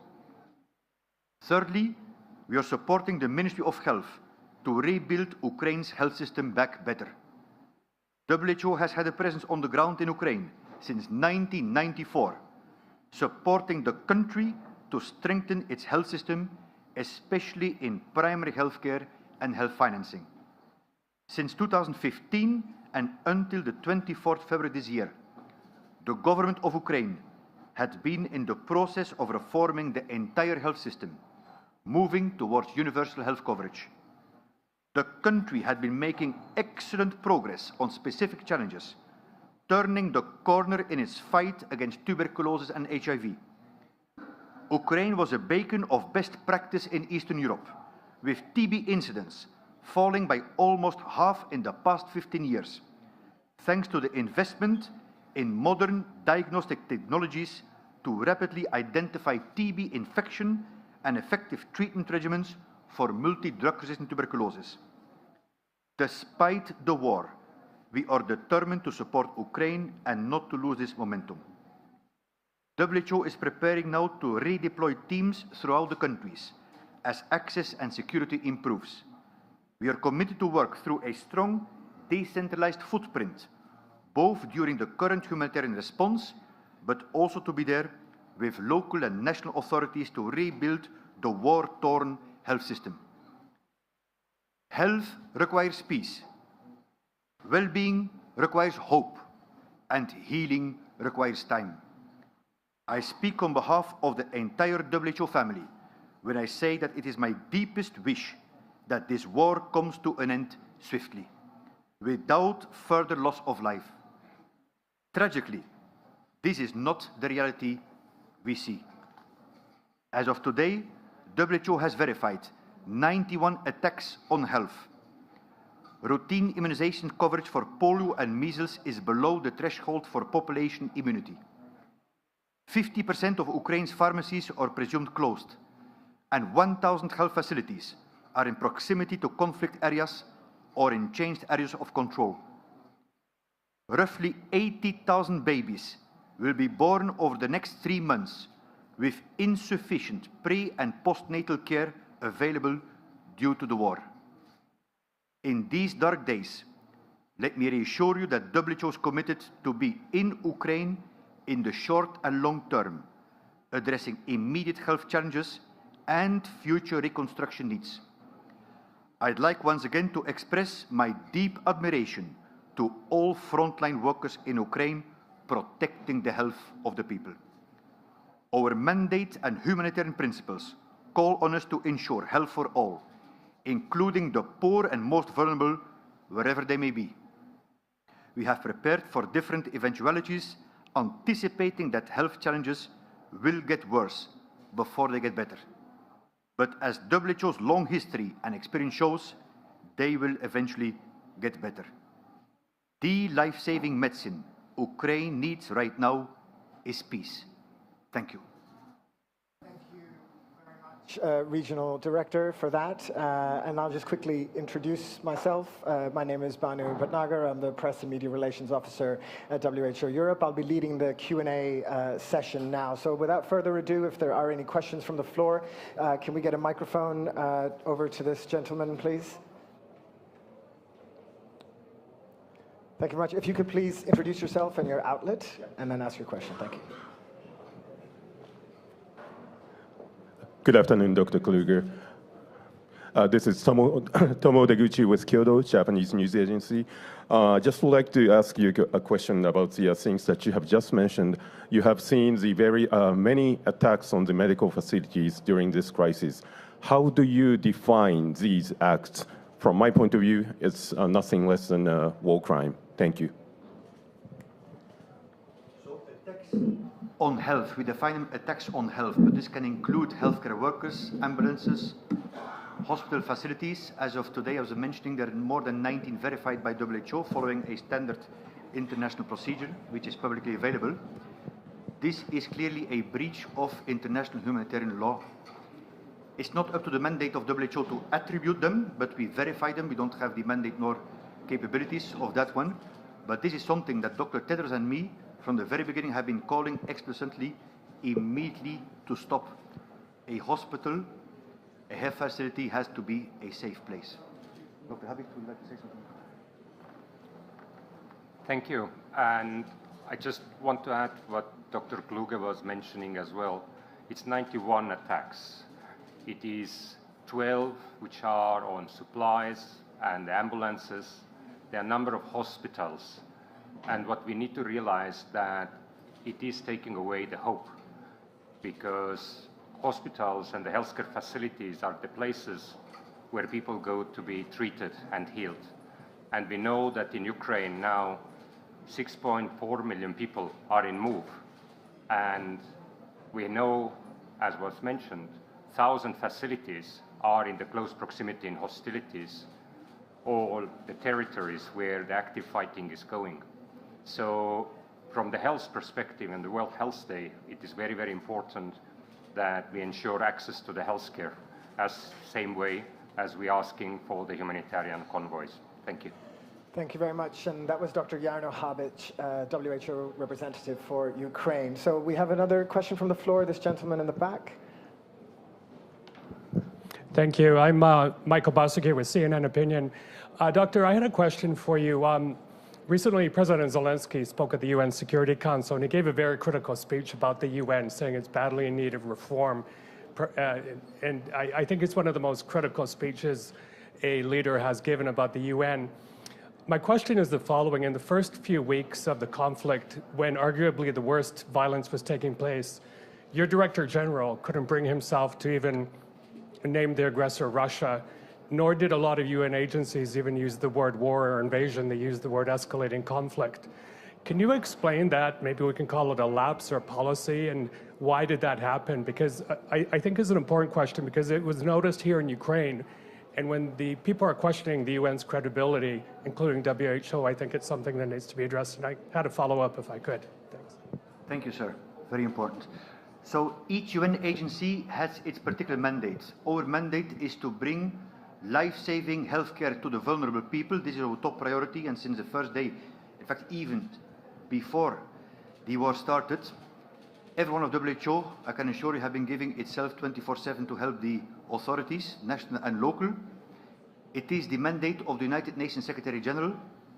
Thirdly, we are supporting the Ministry of Health to rebuild Ukraine's health system back better. WHO has had a presence on the ground in Ukraine since 1994, supporting the country to strengthen its health system, especially in primary health care and health financing. Since 2015 and until the 24th February this year, the government of Ukraine had been in the process of reforming the entire health system, moving towards universal health coverage. The country had been making excellent progress on specific challenges, turning the corner in its fight against tuberculosis and HIV. Ukraine was a beacon of best practice in Eastern Europe, with TB incidents falling by almost half in the past 15 years, thanks to the investment in modern diagnostic technologies to rapidly identify TB infection and effective treatment regimens for multi-drug-resistant tuberculosis. Despite the war, we are determined to support Ukraine and not to lose this momentum. WHO is preparing now to redeploy teams throughout the countries as access and security improves. We are committed to work through a strong, decentralized footprint, both during the current humanitarian response, but also to be there with local and national authorities to rebuild the war-torn health system. Health requires peace. Well-being requires hope, and healing requires time. I speak on behalf of the entire WHO family when I say that it is my deepest wish that this war comes to an end swiftly, without further loss of life. Tragically, this is not the reality we see. As of today, WHO has verified 91 attacks on health. Routine immunization coverage for polio and measles is below the threshold for population immunity. 50% of Ukraine's pharmacies are presumed closed, and 1,000 health facilities are in proximity to conflict areas or in changed areas of control. Roughly 80,000 babies will be born over the next 3 months with insufficient pre- and postnatal care available due to the war. In these dark days, let me reassure you that WHO is committed to be in Ukraine in the short and long term, addressing immediate health challenges and future reconstruction needs. I'd like once again to express my deep admiration to all frontline workers in Ukraine protecting the health of the people. Our mandate and humanitarian principles call on us to ensure health for all, including the poor and most vulnerable, wherever they may be. We have prepared for different eventualities anticipating that health challenges will get worse before they get better. But as WHO's long history and experience shows, they will eventually get better. The life-saving medicine Ukraine needs right now is peace. Thank you. Regional Director for that, and I'll just quickly introduce myself. My name is Banu Bhatnagar. I'm the Press and Media Relations Officer at WHO Europe. I'll be leading the Q&A session now. So without further ado, if there are any questions from the floor, can we get a microphone over to this gentleman, please? Thank you very much. If you could please introduce yourself and your outlet, and then ask your question. Thank you. Good afternoon, Dr. Kluge. This is Tomo Deguchi with Kyodo, Japanese news agency. Just would like to ask you a question about the things that you have just mentioned. You have seen the very many attacks on the medical facilities during this crisis. How do you define these acts? From my point of view, it's nothing less than a war crime. Thank you. On health, we define them attacks on health, but this can include healthcare workers, ambulances, hospital facilities. As of today, I was mentioning, there are more than 19 verified by WHO following a standard international procedure, which is publicly available. This is clearly a breach of international humanitarian law. It's not up to the mandate of WHO to attribute them, but we verify them. We don't have the mandate nor capabilities of that one. But this is something that Dr. Tedros and me, from the very beginning, have been calling explicitly immediately to stop. A hospital, a health facility has to be a safe place. Dr. Habicht, would you like to say something? Thank you. And I just want to add what Dr. Kluge was mentioning as well. It's 91 attacks. It is 12 which are on supplies and ambulances. There are a number of hospitals. And what we need to realize that it is taking away the hope, because hospitals and the healthcare facilities are the places where people go to be treated and healed. And we know that in Ukraine now 6.4 million people are in move. And we know, as was mentioned, 1,000 facilities are in the close proximity in hostilities, all the territories where the active fighting is going. So from the health perspective and the World Health Day, it is very, very important that we ensure access to the healthcare as same way as we're asking for the humanitarian convoys. Thank you. Thank you very much. And that was Dr. Jarno Habicht, WHO representative for Ukraine. So we have another question from the floor, this gentleman in the back. Thank you. I'm Michael Bosicki with CNN Opinion. Doctor, I had a question for you. Recently, President Zelensky spoke at the UN Security Council, and he gave a very critical speech about the UN, saying it's badly in need of reform. And I think it's one of the most critical speeches a leader has given about the UN. My question is the following. In the first few weeks of the conflict, when arguably the worst violence was taking place, your Director General couldn't bring himself to even name the aggressor Russia, nor did a lot of UN agencies even use the word war or invasion. They used the word escalating conflict. Can you explain that? Maybe we can call it a lapse or policy, and why did that happen? Because I think it's an important question, because it was noticed here in Ukraine, and when the people are questioning the UN's credibility, including WHO, I think it's something that needs to be addressed, and I had a follow-up if I could. Thanks. Thank you, sir. Very important. So each UN agency has its particular mandate. Our mandate is to bring life-saving healthcare to the vulnerable people. This is our top priority, and since the first day, in fact, even before the war started, everyone of WHO, I can assure you, have been giving itself 24/7 to help the authorities, national and local. It is the mandate of the United Nations Secretary General,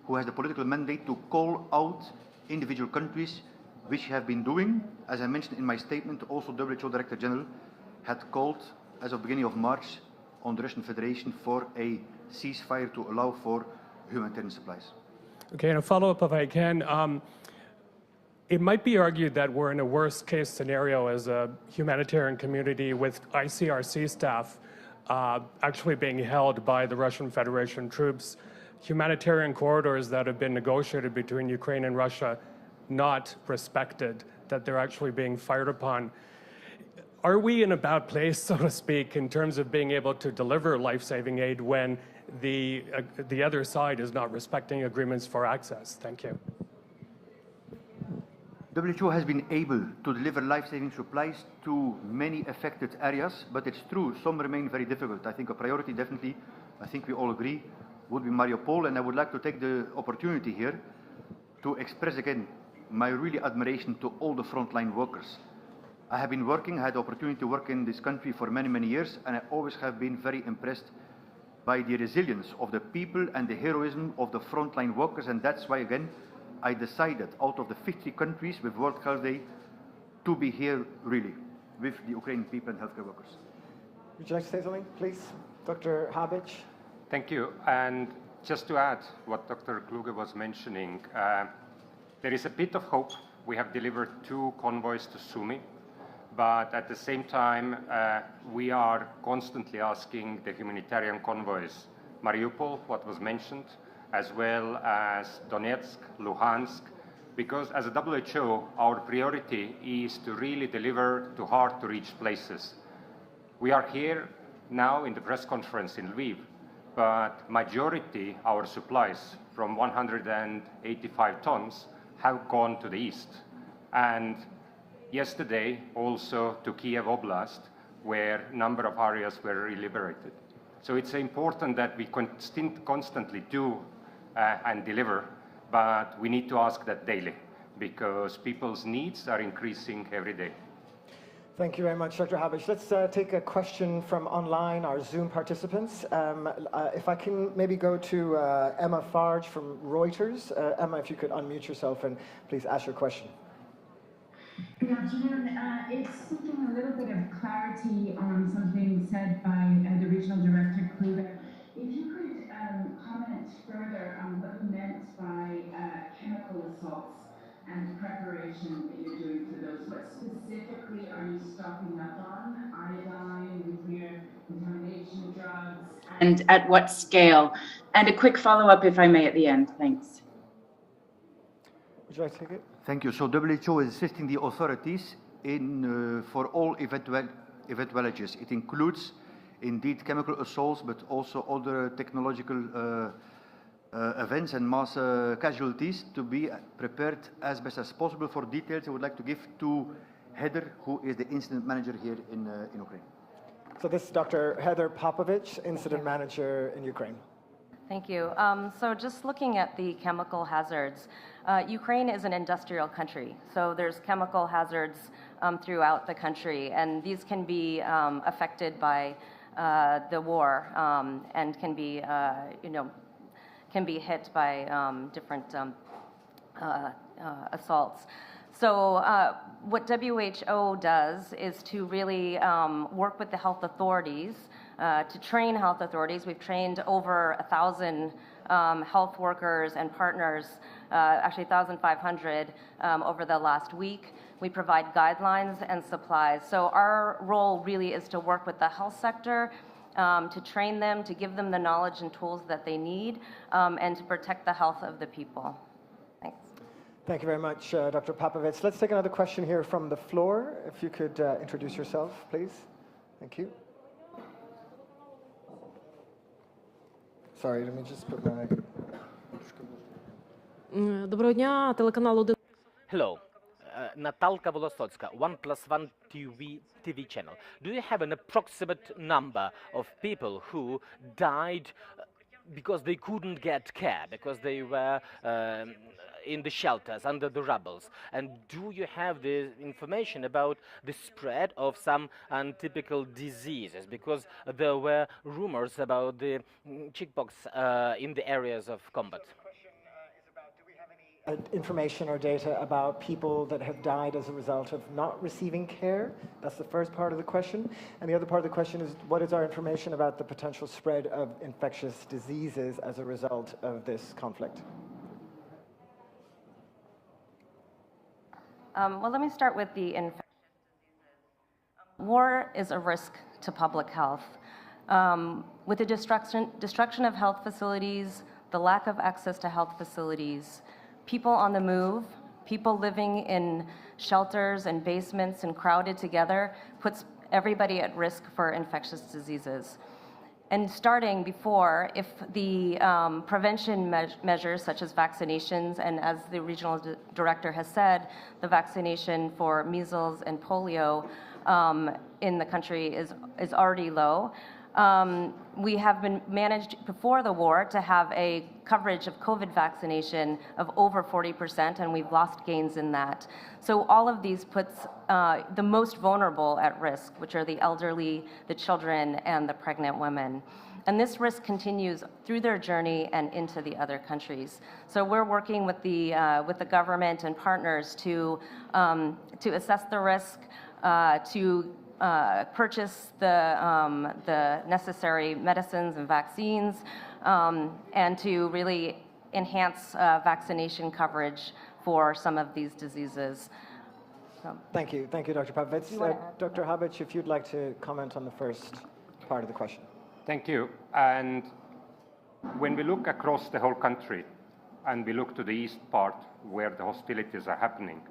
who has the political mandate to call out individual countries, which have been doing. As I mentioned in my statement, also WHO Director General had called, as of beginning of March, on the Russian Federation for a ceasefire to allow for humanitarian supplies. Okay, and a follow-up if I can. It might be argued that we're in a worst-case scenario as a humanitarian community with ICRC staff actually being held by the Russian Federation troops. Humanitarian corridors that have been negotiated between Ukraine and Russia not respected, that they're actually being fired upon. Are we in a bad place, so to speak, in terms of being able to deliver life-saving aid when the other side is not respecting agreements for access? Thank you. WHO has been able to deliver life-saving supplies to many affected areas, but it's true, some remain very difficult. I think a priority, definitely, I think we all agree, would be Mariupol, and I would like to take the opportunity here to express again my really admiration to all the frontline workers. I have been working, I had the opportunity to work in this country for many, many years, and I always have been very impressed by the resilience of the people and the heroism of the frontline workers, and that's why, again, I decided out of the 50 countries with World Health Day to be here really with the Ukrainian people and healthcare workers. Would you like to say something, please? Dr. Habicht? Thank you. And just to add what Dr. Kluge was mentioning, there is a bit of hope. We have delivered 2 convoys to Sumy, but at the same time, we are constantly asking the humanitarian convoys, Mariupol, what was mentioned, as well as Donetsk, Luhansk, because as a WHO, our priority is to really deliver to hard-to-reach places. We are here now in the press conference in Lviv, but majority our supplies from 185 tons have gone to the east. And yesterday also to Kiev Oblast, where a number of areas were liberated. So it's important that we constantly do and deliver, but we need to ask that daily because people's needs are increasing every day. Thank you very much, Dr. Habicht. Let's take a question from online, our Zoom participants. If I can maybe go to Emma Farge from Reuters. Emma, if you could unmute yourself and please ask your question. Good afternoon. It's seeking a little bit of clarity on something said by the regional director, Kluge. If you could comment further on what you meant by chemical assaults and preparation that you're doing for those. What specifically are you stocking up on? Iodine, nuclear contamination, drugs? And at what scale? And a quick follow-up, if I may, at the end. Thanks. Would you like to take it? Thank you. So WHO is assisting the authorities in for all eventualities. It includes indeed chemical assaults, but also other technological events and mass casualties to be prepared as best as possible. For details, I would like to give to Heather, who is the incident manager here in Ukraine. So this is Dr. Heather Papowitz, incident manager in Ukraine. Thank you. So just looking at the chemical hazards, Ukraine is an industrial country, so there's chemical hazards throughout the country, and these can be affected by the war and can be, can be hit by different assaults. So what WHO does is to really work with the health authorities, to train health authorities. We've trained over 1,000 health workers and partners, actually 1,500 over the last week. We provide guidelines and supplies. So our role really is to work with the health sector, to train them, to give them the knowledge and tools that they need, and to protect the health of the people. Thanks. Thank you very much, Dr. Papowitz. Let's take another question here from the floor. If you could introduce yourself, please. Thank you. Sorry, let me just put my... Доброго дня, телеканал 1. Hello. Natalka Volosotska, 1+1 TV channel. Do you have an approximate number of people who died because they couldn't get care, because they were in the shelters, under the rubbles? And do you have the information about the spread of some untypical diseases? Because there were rumors about the chickenpox in the areas of combat. Information or data about people that have died as a result of not receiving care? That's the first part of the question. And the other part of the question is, what is our information about the potential spread of infectious diseases as a result of this conflict? Well, let me start with the infectious diseases. War is a risk to public health. With the destruction of health facilities, the lack of access to health facilities, people on the move, People living in shelters and basements and crowded together puts everybody at risk for infectious diseases. And starting before, if the prevention measures such as vaccinations, and as the regional director has said, the vaccination for measles and polio in the country is already low. We have been managed before the war to have a coverage of COVID vaccination of over 40%, and we've lost gains in that. So all of these puts the most vulnerable at risk, which are the elderly, the children, and the pregnant women. And this risk continues through their journey and into the other countries. So we're working with the government and partners to assess the risk, to purchase the necessary medicines and vaccines, and to really enhance vaccination coverage for some of these diseases. So. Thank you, Dr. Papowitz. Dr. Habicht, if you'd like to comment on the first part of the question. Thank you. And when we look across the whole country, and we look to the east part where the hostilities are happening,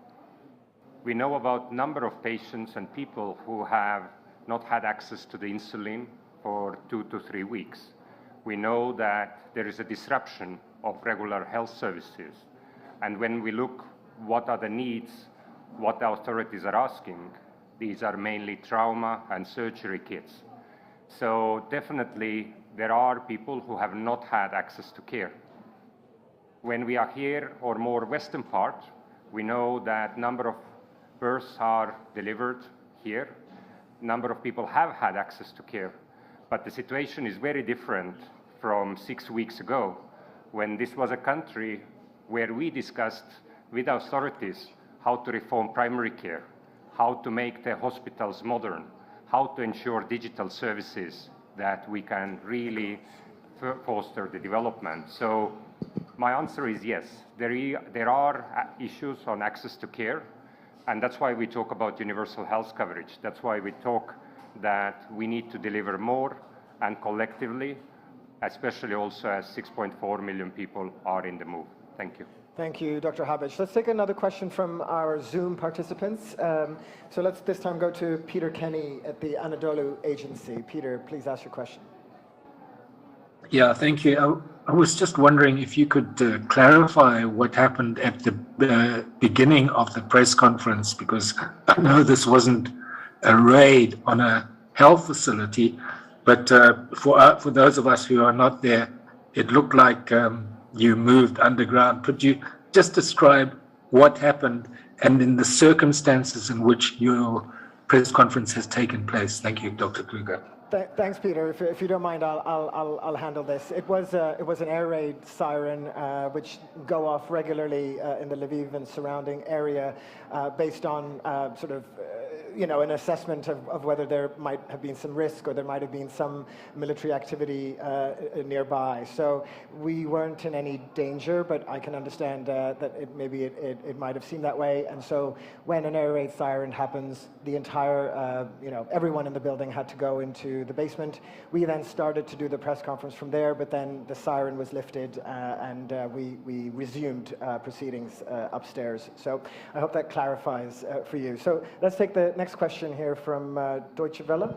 we know about number of patients and people who have not had access to the insulin for 2 to 3 weeks. We know that there is a disruption of regular health services. And when we look what are the needs, what the authorities are asking, these are mainly trauma and surgery kits. So definitely there are people who have not had access to care. When we are here or more western part, we know that number of births are delivered here. Number of people have had access to care, but the situation is very different from 6 weeks ago, when this was a country where we discussed with authorities how to reform primary care, how to make the hospitals modern, how to ensure digital services that we can really foster the development. So my answer is yes, there are issues on access to care. And that's why we talk about universal health coverage. That's why we talk that we need to deliver more and collectively, especially also as 6.4 million people are in the move. Thank you. Thank you, Dr. Habicht. Let's take another question from our Zoom participants. So let's this time go to Peter Kenny at the Anadolu Agency. Peter, please ask your question. Yeah, thank you. I was just wondering if you could clarify what happened at the beginning of the press conference, because I know this wasn't a raid on a health facility, but for those of us who are not there, it looked like you moved underground. Could you just describe what happened and in the circumstances in which your press conference has taken place? Thank you, Dr. Kluge. Thanks, Peter. If you don't mind, I'll handle this. It was an air raid siren which go off regularly in the Lviv and surrounding area, based on an assessment of whether there might have been some risk or there might have been some military activity nearby. So we weren't in any danger, but I can understand that it might have seemed that way. And so when an air raid siren happens, the entire everyone in the building had to go into the basement. We then started to do the press conference from there, but then the siren was lifted and we resumed proceedings upstairs. So I hope that clarifies for you. So let's take the next question here from Deutsche Welle.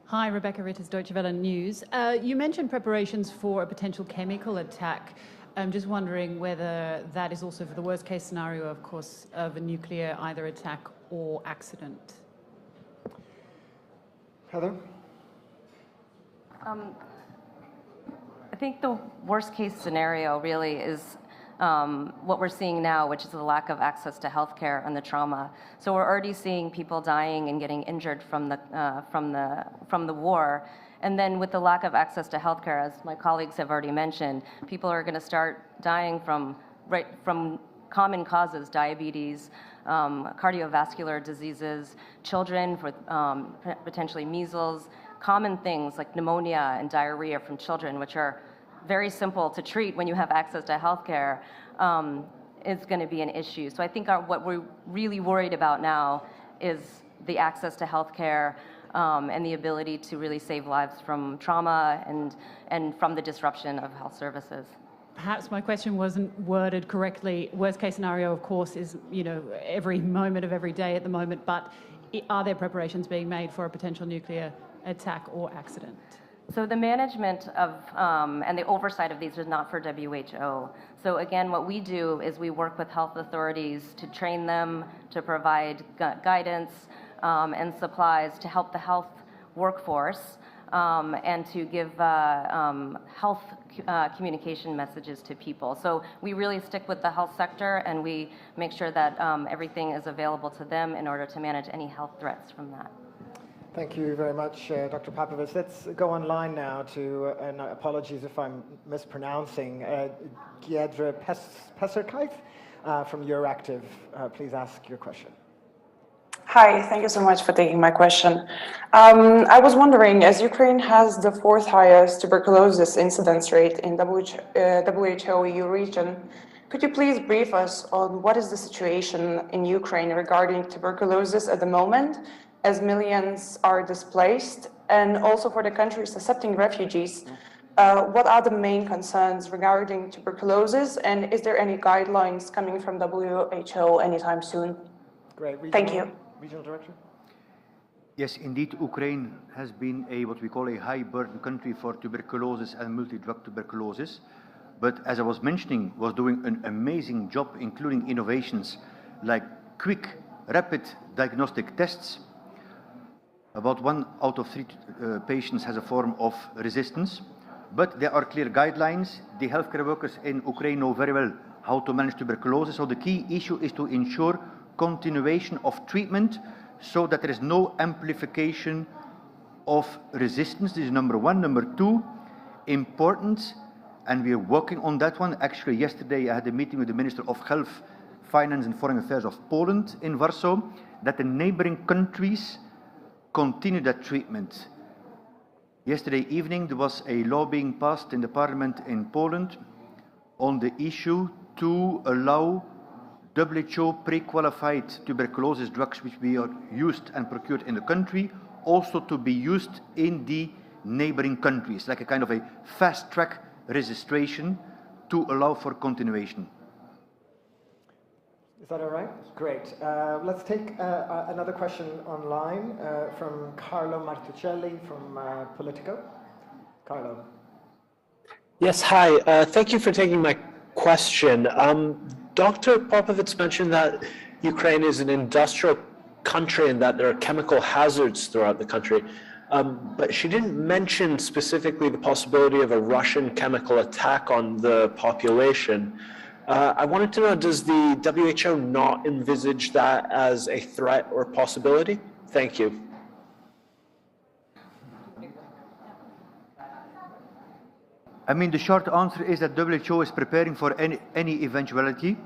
Hi, Rebecca Ritters, Deutsche Welle News. You mentioned preparations for a potential chemical attack. I'm just wondering whether that is also for the worst case scenario, of course, of a nuclear either attack or accident. Heather? I think the worst case scenario really is what we're seeing now, which is the lack of access to healthcare and the trauma. So we're already seeing people dying and getting injured from the war. And then with the lack of access to healthcare, as my colleagues have already mentioned, people are going to start dying from common causes, diabetes, cardiovascular diseases, children with potentially measles, common things like pneumonia and diarrhea from children, which are very simple to treat when you have access to healthcare, is going to be an issue. So I think what we're really worried about now is the access to healthcare and the ability to really save lives from trauma and from the disruption of health services. perhaps my question wasn't worded correctly. Worst case scenario, of course, is, you know, every moment of every day at the moment, but are there preparations being made for a potential nuclear attack or accident? So the management of and the oversight of these is not for WHO. So again, what we do is we work with health authorities to train them, to provide guidance and supplies to help the health workforce and to give health communication messages to people. So we really stick with the health sector, and we make sure that everything is available to them in order to manage any health threats from that. Thank you very much, Dr. Papowitz. Let's go online now to, and apologies if I'm mispronouncing, Giedre Peserkite from Euractiv. Please ask your question. Hi, thank you so much for taking my question. I was wondering, as Ukraine has the 4th highest tuberculosis incidence rate in WHO EU region, could you please brief us on what is the situation in Ukraine regarding tuberculosis at the moment, as millions are displaced, and also for the countries accepting refugees? What are the main concerns regarding tuberculosis, and is there any guidelines coming from WHO anytime soon? Great. Thank you. Regional Director? Yes, indeed, Ukraine has been what we call a high-burden country for tuberculosis and multi-drug tuberculosis. But as I was mentioning, was doing an amazing job, including innovations like quick, rapid diagnostic tests. About 1 out of 3 patients has a form of resistance. But there are clear guidelines. The healthcare workers in Ukraine know very well how to manage tuberculosis. So the key issue is to ensure continuation of treatment so that there is no amplification of resistance. This is number 1. Number 2, important, and we are working on that one. Actually, yesterday I had a meeting with the Minister of Health, Finance and Foreign Affairs of Poland in Warsaw, that the neighboring countries continue that treatment. Yesterday evening there was a law being passed in the parliament in Poland on the issue to allow WHO pre-qualified tuberculosis drugs which we are used and procured in the country also to be used in the neighboring countries, like a kind of a fast-track registration to allow for continuation. Is that all right? Great. Let's take another question online from Carlo Martuccelli from Politico. Carlo. Yes, hi. Thank you for taking my question. Dr. Papowitz mentioned that Ukraine is an industrial country and that there are chemical hazards throughout the country. But she didn't mention specifically the possibility of a Russian chemical attack on the population. I wanted to know, does the WHO not envisage that as a threat or possibility? Thank you. I mean, the short answer is that WHO is preparing for any eventuality.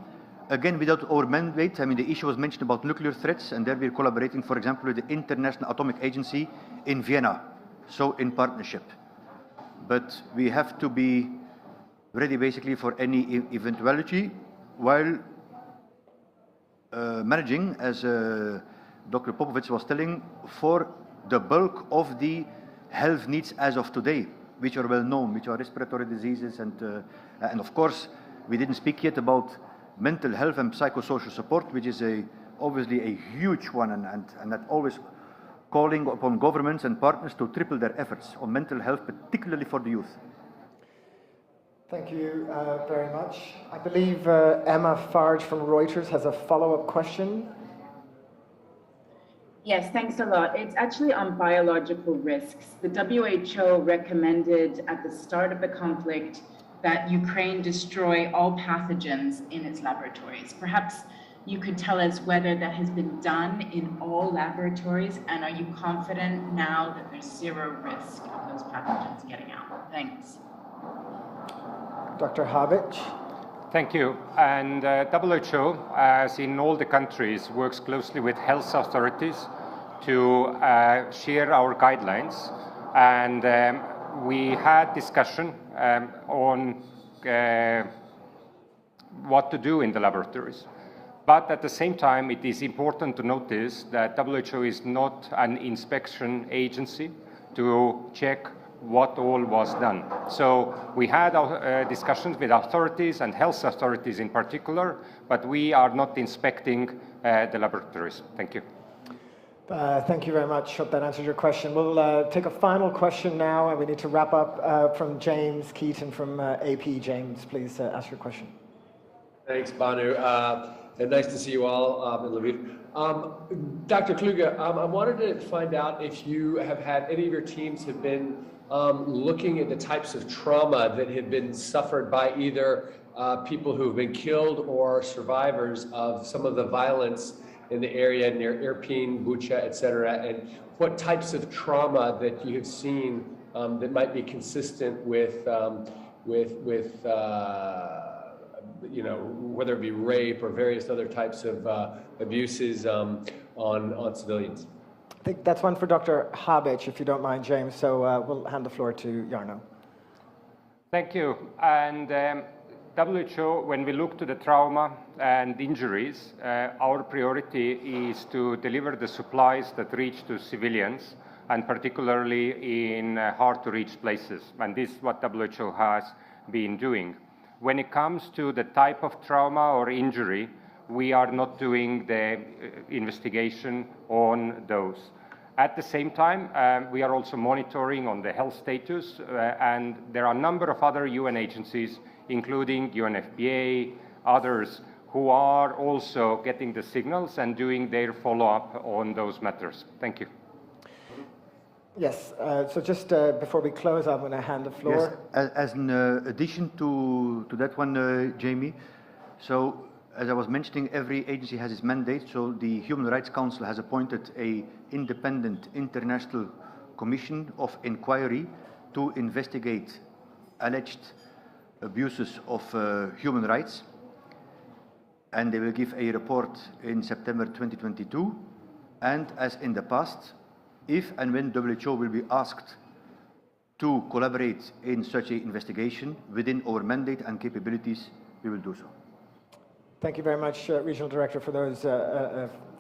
Again, without our mandate, I mean, the issue was mentioned about nuclear threats, and there we're collaborating, for example, with the International Atomic Agency in Vienna, so in partnership. But we have to be ready basically for any eventuality while managing, as Dr. Papowitz was telling, for the bulk of the health needs as of today, which are well known, which are respiratory diseases, and of course, we didn't speak yet about mental health and psychosocial support, which is obviously a huge one, and that always calling upon governments and partners to triple their efforts on mental health, particularly for the youth. Thank you very much. I believe Emma Farge from Reuters has a follow-up question. Yes, thanks a lot. It's actually on biological risks. The WHO recommended at the start of the conflict that Ukraine destroy all pathogens in its laboratories. Perhaps you could tell us whether that has been done in all laboratories, and are you confident now that there's zero risk of those pathogens getting out? Thanks. Dr. Habicht. Thank you. And WHO, as in all the countries, works closely with health authorities to share our guidelines. And we had discussion on what to do in the laboratories. But at the same time, it is important to notice that WHO is not an inspection agency to check what all was done. So we had discussions with authorities and health authorities in particular, but we are not inspecting the laboratories. Thank you. Thank you very much. Hope that answers your question. We'll take a final question now, and we need to wrap up from James Keaton from AP. James, please ask your question. Thanks, Banu. And nice to see you all in Lviv. Dr. Kluge, I wanted to find out if you have had any of your teams have been looking at the types of trauma that have been suffered by either people who have been killed or survivors of some of the violence in the area near Irpin, Bucha, etc., and what types of trauma that you have seen that might be consistent with you know, whether it be rape or various other types of abuses on civilians. I think that's one for Dr. Habicht, if you don't mind, James. So we'll hand the floor to Jarno. Thank you. And WHO, when we look to the trauma and injuries, our priority is to deliver the supplies that reach to civilians, and particularly in hard-to-reach places. And this is what WHO has been doing. When it comes to the type of trauma or injury, we are not doing the investigation on those. At the same time, we are also monitoring on the health status, and there are a number of other UN agencies, including UNFPA, others, who are also getting the signals and doing their follow-up on those matters. Thank you. Yes, so just before we close, I'm going to hand the floor. Yes, as an addition to that one, Jamie, so as I was mentioning, every agency has its mandate, so the Human Rights Council has appointed an independent international commission of inquiry to investigate alleged abuses of human rights, and they will give a report in September 2022, and as in the past, if and when WHO will be asked to collaborate in such an investigation within our mandate and capabilities, we will do so. Thank you very much, Regional Director, for those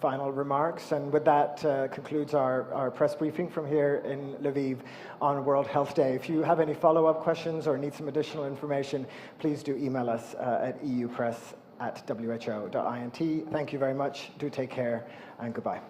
final remarks. And with that concludes our press briefing from here in Lviv on World Health Day. If you have any follow-up questions or need some additional information, please do email us at eupress@who.int. Thank you very much. Do take care, and goodbye.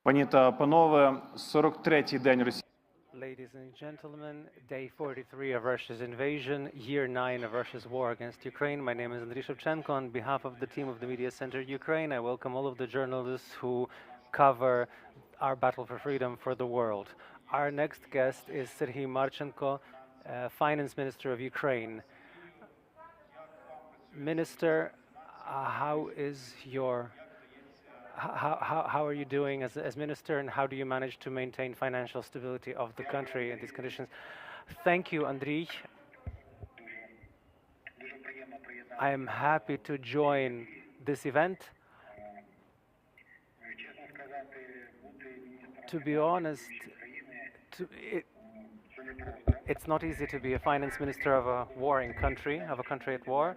Пані та панове, 43-й день Росії. Ladies and gentlemen, day 43 of Russia's invasion, year 9 of Russia's war against Ukraine. My name is Andriy Shevchenko. On behalf of the team of the Media Center Ukraine, I welcome all of the journalists who cover our battle for freedom for the world. Our next guest is Serhii Marchenko, Finance Minister of Ukraine. Minister, how are you doing as minister, and how do you manage to maintain financial stability of the country in these conditions? Thank you, Andriy. I am happy to join this event. To be honest, it's not easy to be a finance minister of a warring country, of a country at war.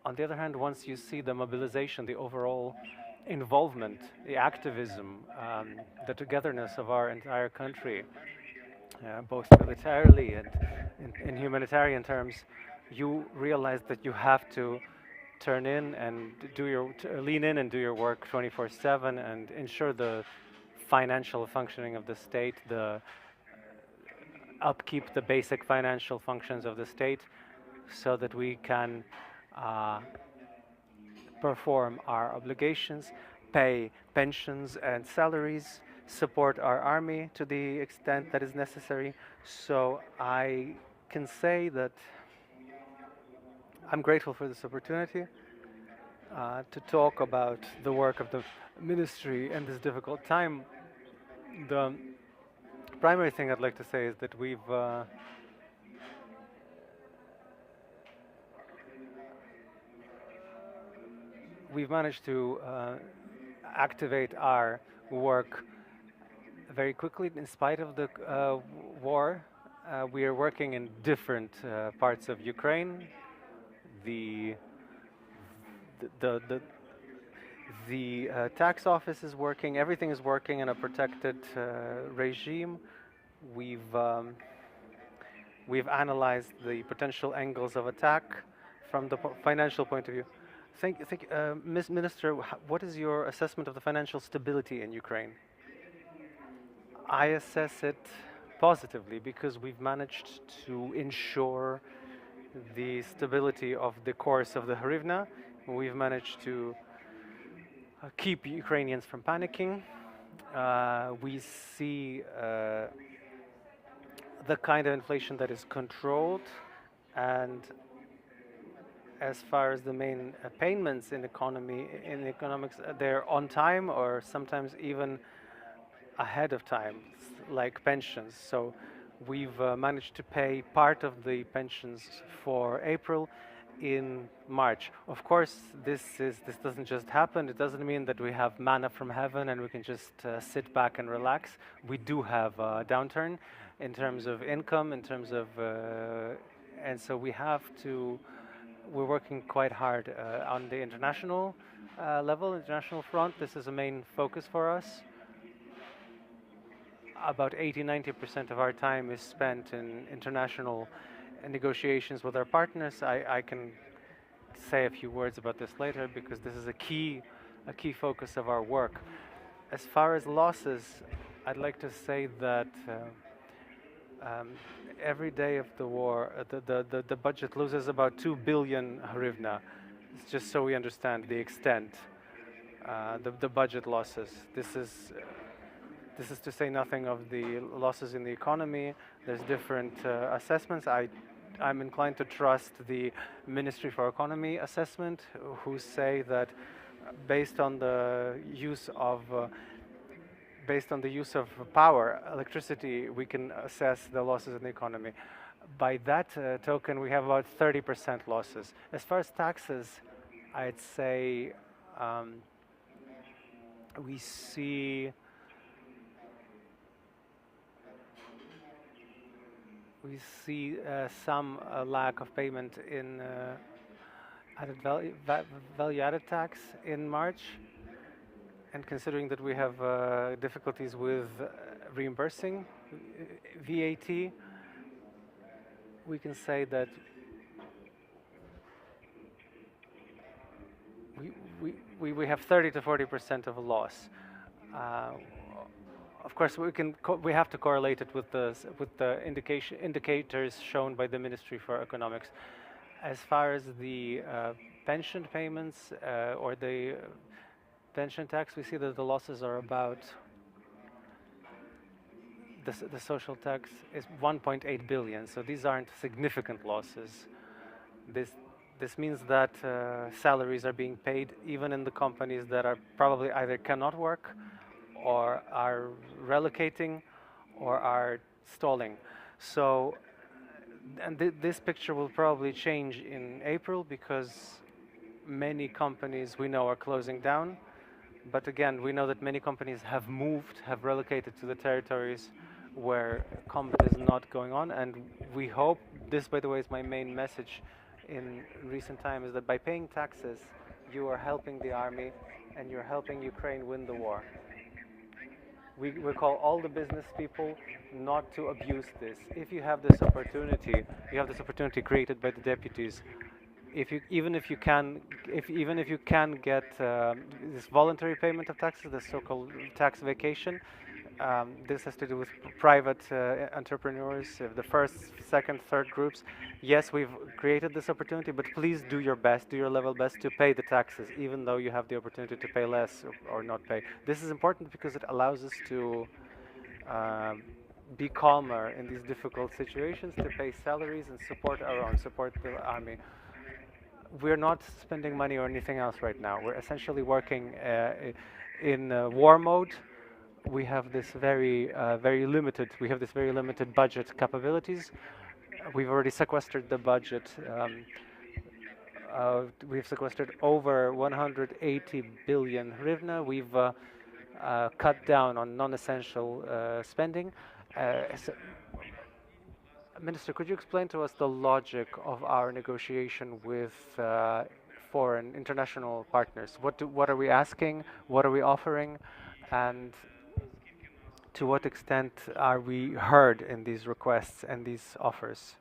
On the other hand, once you see the mobilization, the overall involvement, the activism, the togetherness of our entire country, both militarily and in humanitarian terms, you realize that you have to turn in and lean in and do your work 24/7 and ensure the financial functioning of the state, the upkeep, the basic financial functions of the state, so that we can perform our obligations, pay pensions and salaries, support our army to the extent that is necessary. So I can say that I'm grateful for this opportunity to talk about the work of the ministry in this difficult time. The primary thing I'd like to say is that we've managed to activate our work very quickly in spite of the war. We are working in different parts of Ukraine. The tax office is working. Everything is working in a protected regime. We've analyzed the potential angles of attack from the financial point of view. Ms. Minister, what is your assessment of the financial stability in Ukraine? I assess it positively because we've managed to ensure the stability of the course of the hryvnia. We've managed to keep Ukrainians from panicking. We see the kind of inflation that is controlled, and as far as the main payments in economics, they're on time or sometimes even ahead of time, like pensions. So we've managed to pay part of the pensions for April in March. Of course, this doesn't just happen. It doesn't mean that we have manna from heaven and we can just sit back and relax. We do have a downturn in terms of income, in terms of, and so we're working quite hard on the international level, international front. This is a main focus for us. About 80–90% of our time is spent in international negotiations with our partners. I can say a few words about this later because this is a key focus of our work. As far as losses, I'd like to say that every day of the war, the budget loses about 2 billion hryvnia. It's just so we understand the extent, the budget losses. This is to say nothing of the losses in the economy. There's different assessments. I'm inclined to trust the Ministry for Economy assessment, who say that based on the use of power, electricity, we can assess the losses in the economy. By that token, we have about 30% losses. As far as taxes, I'd say we see some lack of payment in added value-added tax in March. And considering that we have difficulties with reimbursing VAT, we can say that we have 30 to 40% of a loss. Of course, we have to correlate it with the indicators shown by the Ministry for Economics. As far as the pension payments or the pension tax, we see that the losses are about the social tax is 1.8 billion. So these aren't significant losses. This means that salaries are being paid even in the companies that are probably either cannot work or are relocating or are stalling. So, and this picture will probably change in April because many companies we know are closing down. But again, we know that many companies have moved, have relocated to the territories where combat is not going on. And we hope, this by the way is my main message in recent time, is that by paying taxes, you are helping the army and you're helping Ukraine win the war. We call all the business people not to abuse this. If you have this opportunity, you have this opportunity created by the deputies. Even if you can get this voluntary payment of taxes, the so-called tax vacation, this has to do with private entrepreneurs, the first, second, third groups. Yes, we've created this opportunity, but please do your best, do your level best to pay the taxes, even though you have the opportunity to pay less or not pay. This is important because it allows us to be calmer in these difficult situations, to pay salaries and support the army. We're not spending money or anything else right now. We're essentially working in war mode. We have this very limited budget capabilities. We've already sequestered the budget. We've sequestered over 180 billion hryvnia. We've cut down on non-essential spending. Minister, could you explain to us the logic of our negotiation with foreign international partners? What are we asking? What are we offering? And to what extent are we heard in these requests and these offers?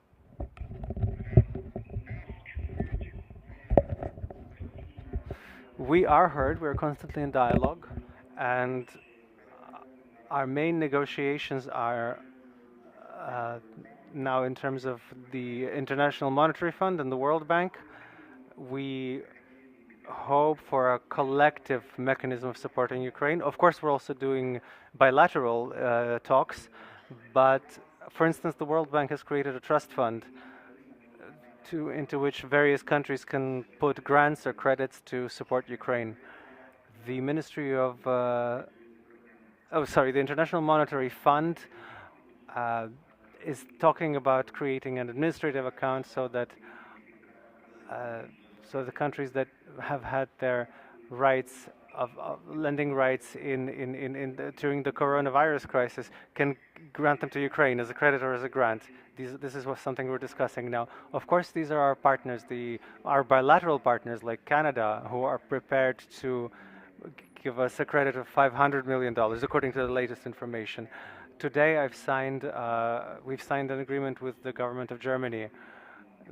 We are heard. We're constantly in dialogue, and our main negotiations are now in terms of the International Monetary Fund and the World Bank. We hope for a collective mechanism of supporting Ukraine. Of course, we're also doing bilateral talks, but for instance, the World Bank has created a trust fund into which various countries can put grants or credits to support Ukraine. The Ministry of, the International Monetary Fund is talking about creating an administrative account so that the countries that have had their rights of lending rights during the coronavirus crisis can grant them to Ukraine as a credit or as a grant. This is something we're discussing now. Of course, these are our partners, our bilateral partners like Canada, who are prepared to give us a credit of $500 million, according to the latest information. Today, we've signed an agreement with the government of Germany.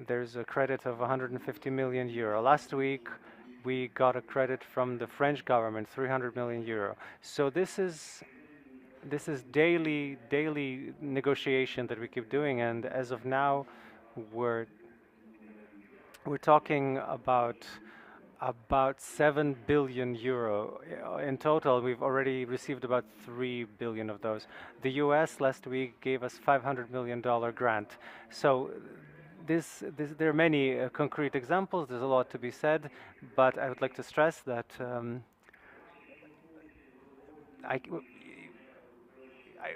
There's a credit of 150 million euro. Last week, we got a credit from the French government, 300 million euro. So this is daily negotiation that we keep doing, and as of now, we're talking about 7 billion euro. In total, we've already received about 3 billion of those. The US last week gave us $500 million grant. So there are many concrete examples. There's a lot to be said, but I would like to stress that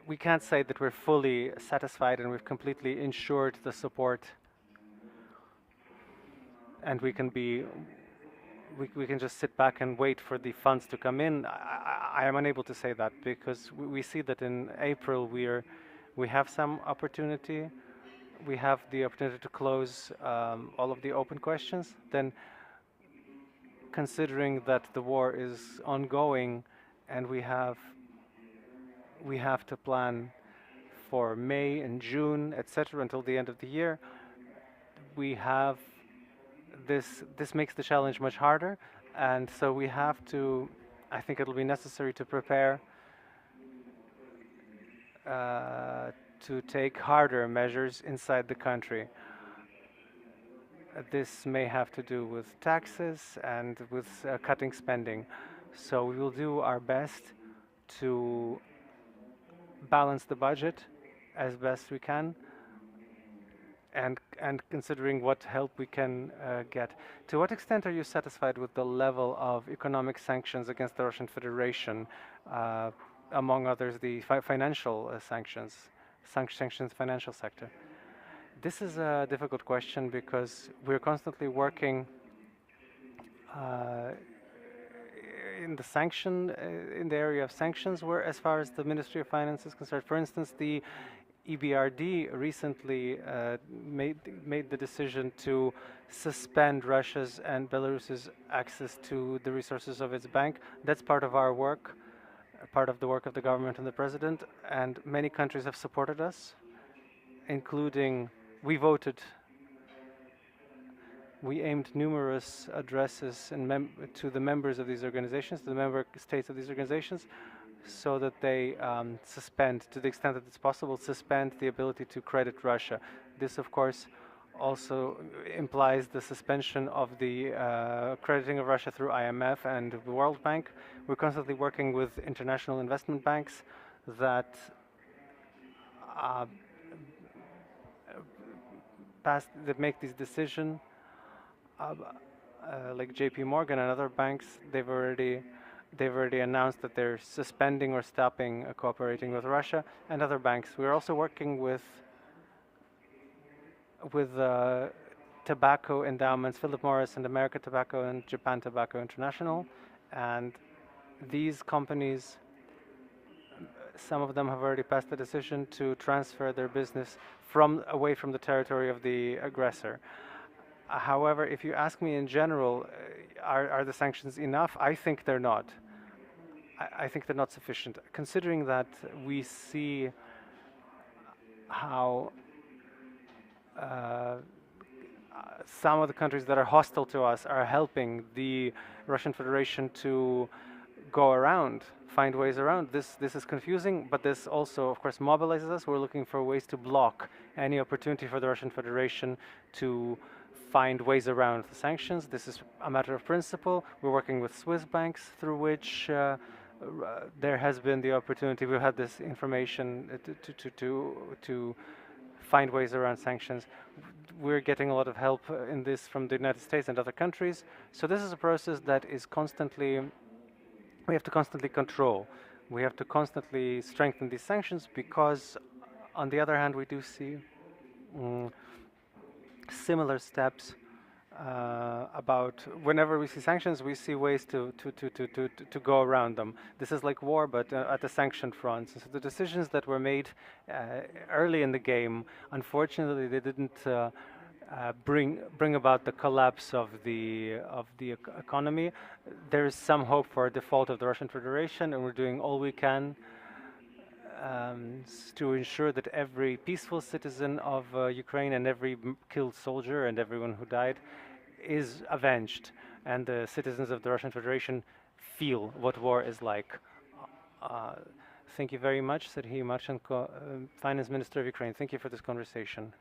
we can't say that we're fully satisfied and we've completely ensured the support, and we can just sit back and wait for the funds to come in. I am unable to say that because we see that in April we have some opportunity. We have the opportunity to close all of the open questions. Then, considering that the war is ongoing and we have to plan for May and June, etc., until the end of the year, we have this makes the challenge much harder, and so we have to, I think it'll be necessary to prepare to take harder measures inside the country. This may have to do with taxes and with cutting spending. So we will do our best to balance the budget as best we can, and considering what help we can get. To what extent are you satisfied with the level of economic sanctions against the Russian Federation, among others the financial sanctions financial sector? This is a difficult question because we're constantly working in the area of sanctions, where as far as the Ministry of Finance is concerned. For instance, the EBRD recently made the decision to suspend Russia's and Belarus's access to the resources of its bank. That's part of our work, part of the work of the government and the president, and many countries have supported us, including we voted. We aimed numerous addresses to the members of these organizations, to the member states of these organizations, so that they suspend, to the extent that it's possible, suspend the ability to credit Russia. This, of course, also implies the suspension of the crediting of Russia through IMF and the World Bank. We're constantly working with international investment banks that make these decisions, like JP Morgan and other banks. They've already announced that they're suspending or stopping cooperating with Russia and other banks. We're also working with tobacco endowments, Philip Morris and American Tobacco and Japan Tobacco International, and these companies, some of them have already passed the decision to transfer their business away from the territory of the aggressor. However, if you ask me in general, are the sanctions enough? I think they're not. I think they're not sufficient, considering that we see how some of the countries that are hostile to us are helping the Russian Federation to go around, find ways around. This is confusing, but this also, of course, mobilizes us. We're looking for ways to block any opportunity for the Russian Federation to find ways around the sanctions. This is a matter of principle. We're working with Swiss banks through which there has been the opportunity. We've had this information to find ways around sanctions. We're getting a lot of help in this from the United States and other countries. So this is a process that is we have to constantly control. We have to constantly strengthen these sanctions because, on the other hand, we do see similar steps about whenever we see sanctions, we see ways to go around them. This is like war, but at the sanctioned front. So the decisions that were made early in the game, unfortunately, they didn't bring about the collapse of the economy. There is some hope for a default of the Russian Federation, and we're doing all we can to ensure that every peaceful citizen of Ukraine and every killed soldier and everyone who died is avenged, and the citizens of the Russian Federation feel what war is like. Thank you very much, Serhii Marchenko, Finance Minister of Ukraine. Thank you for this conversation.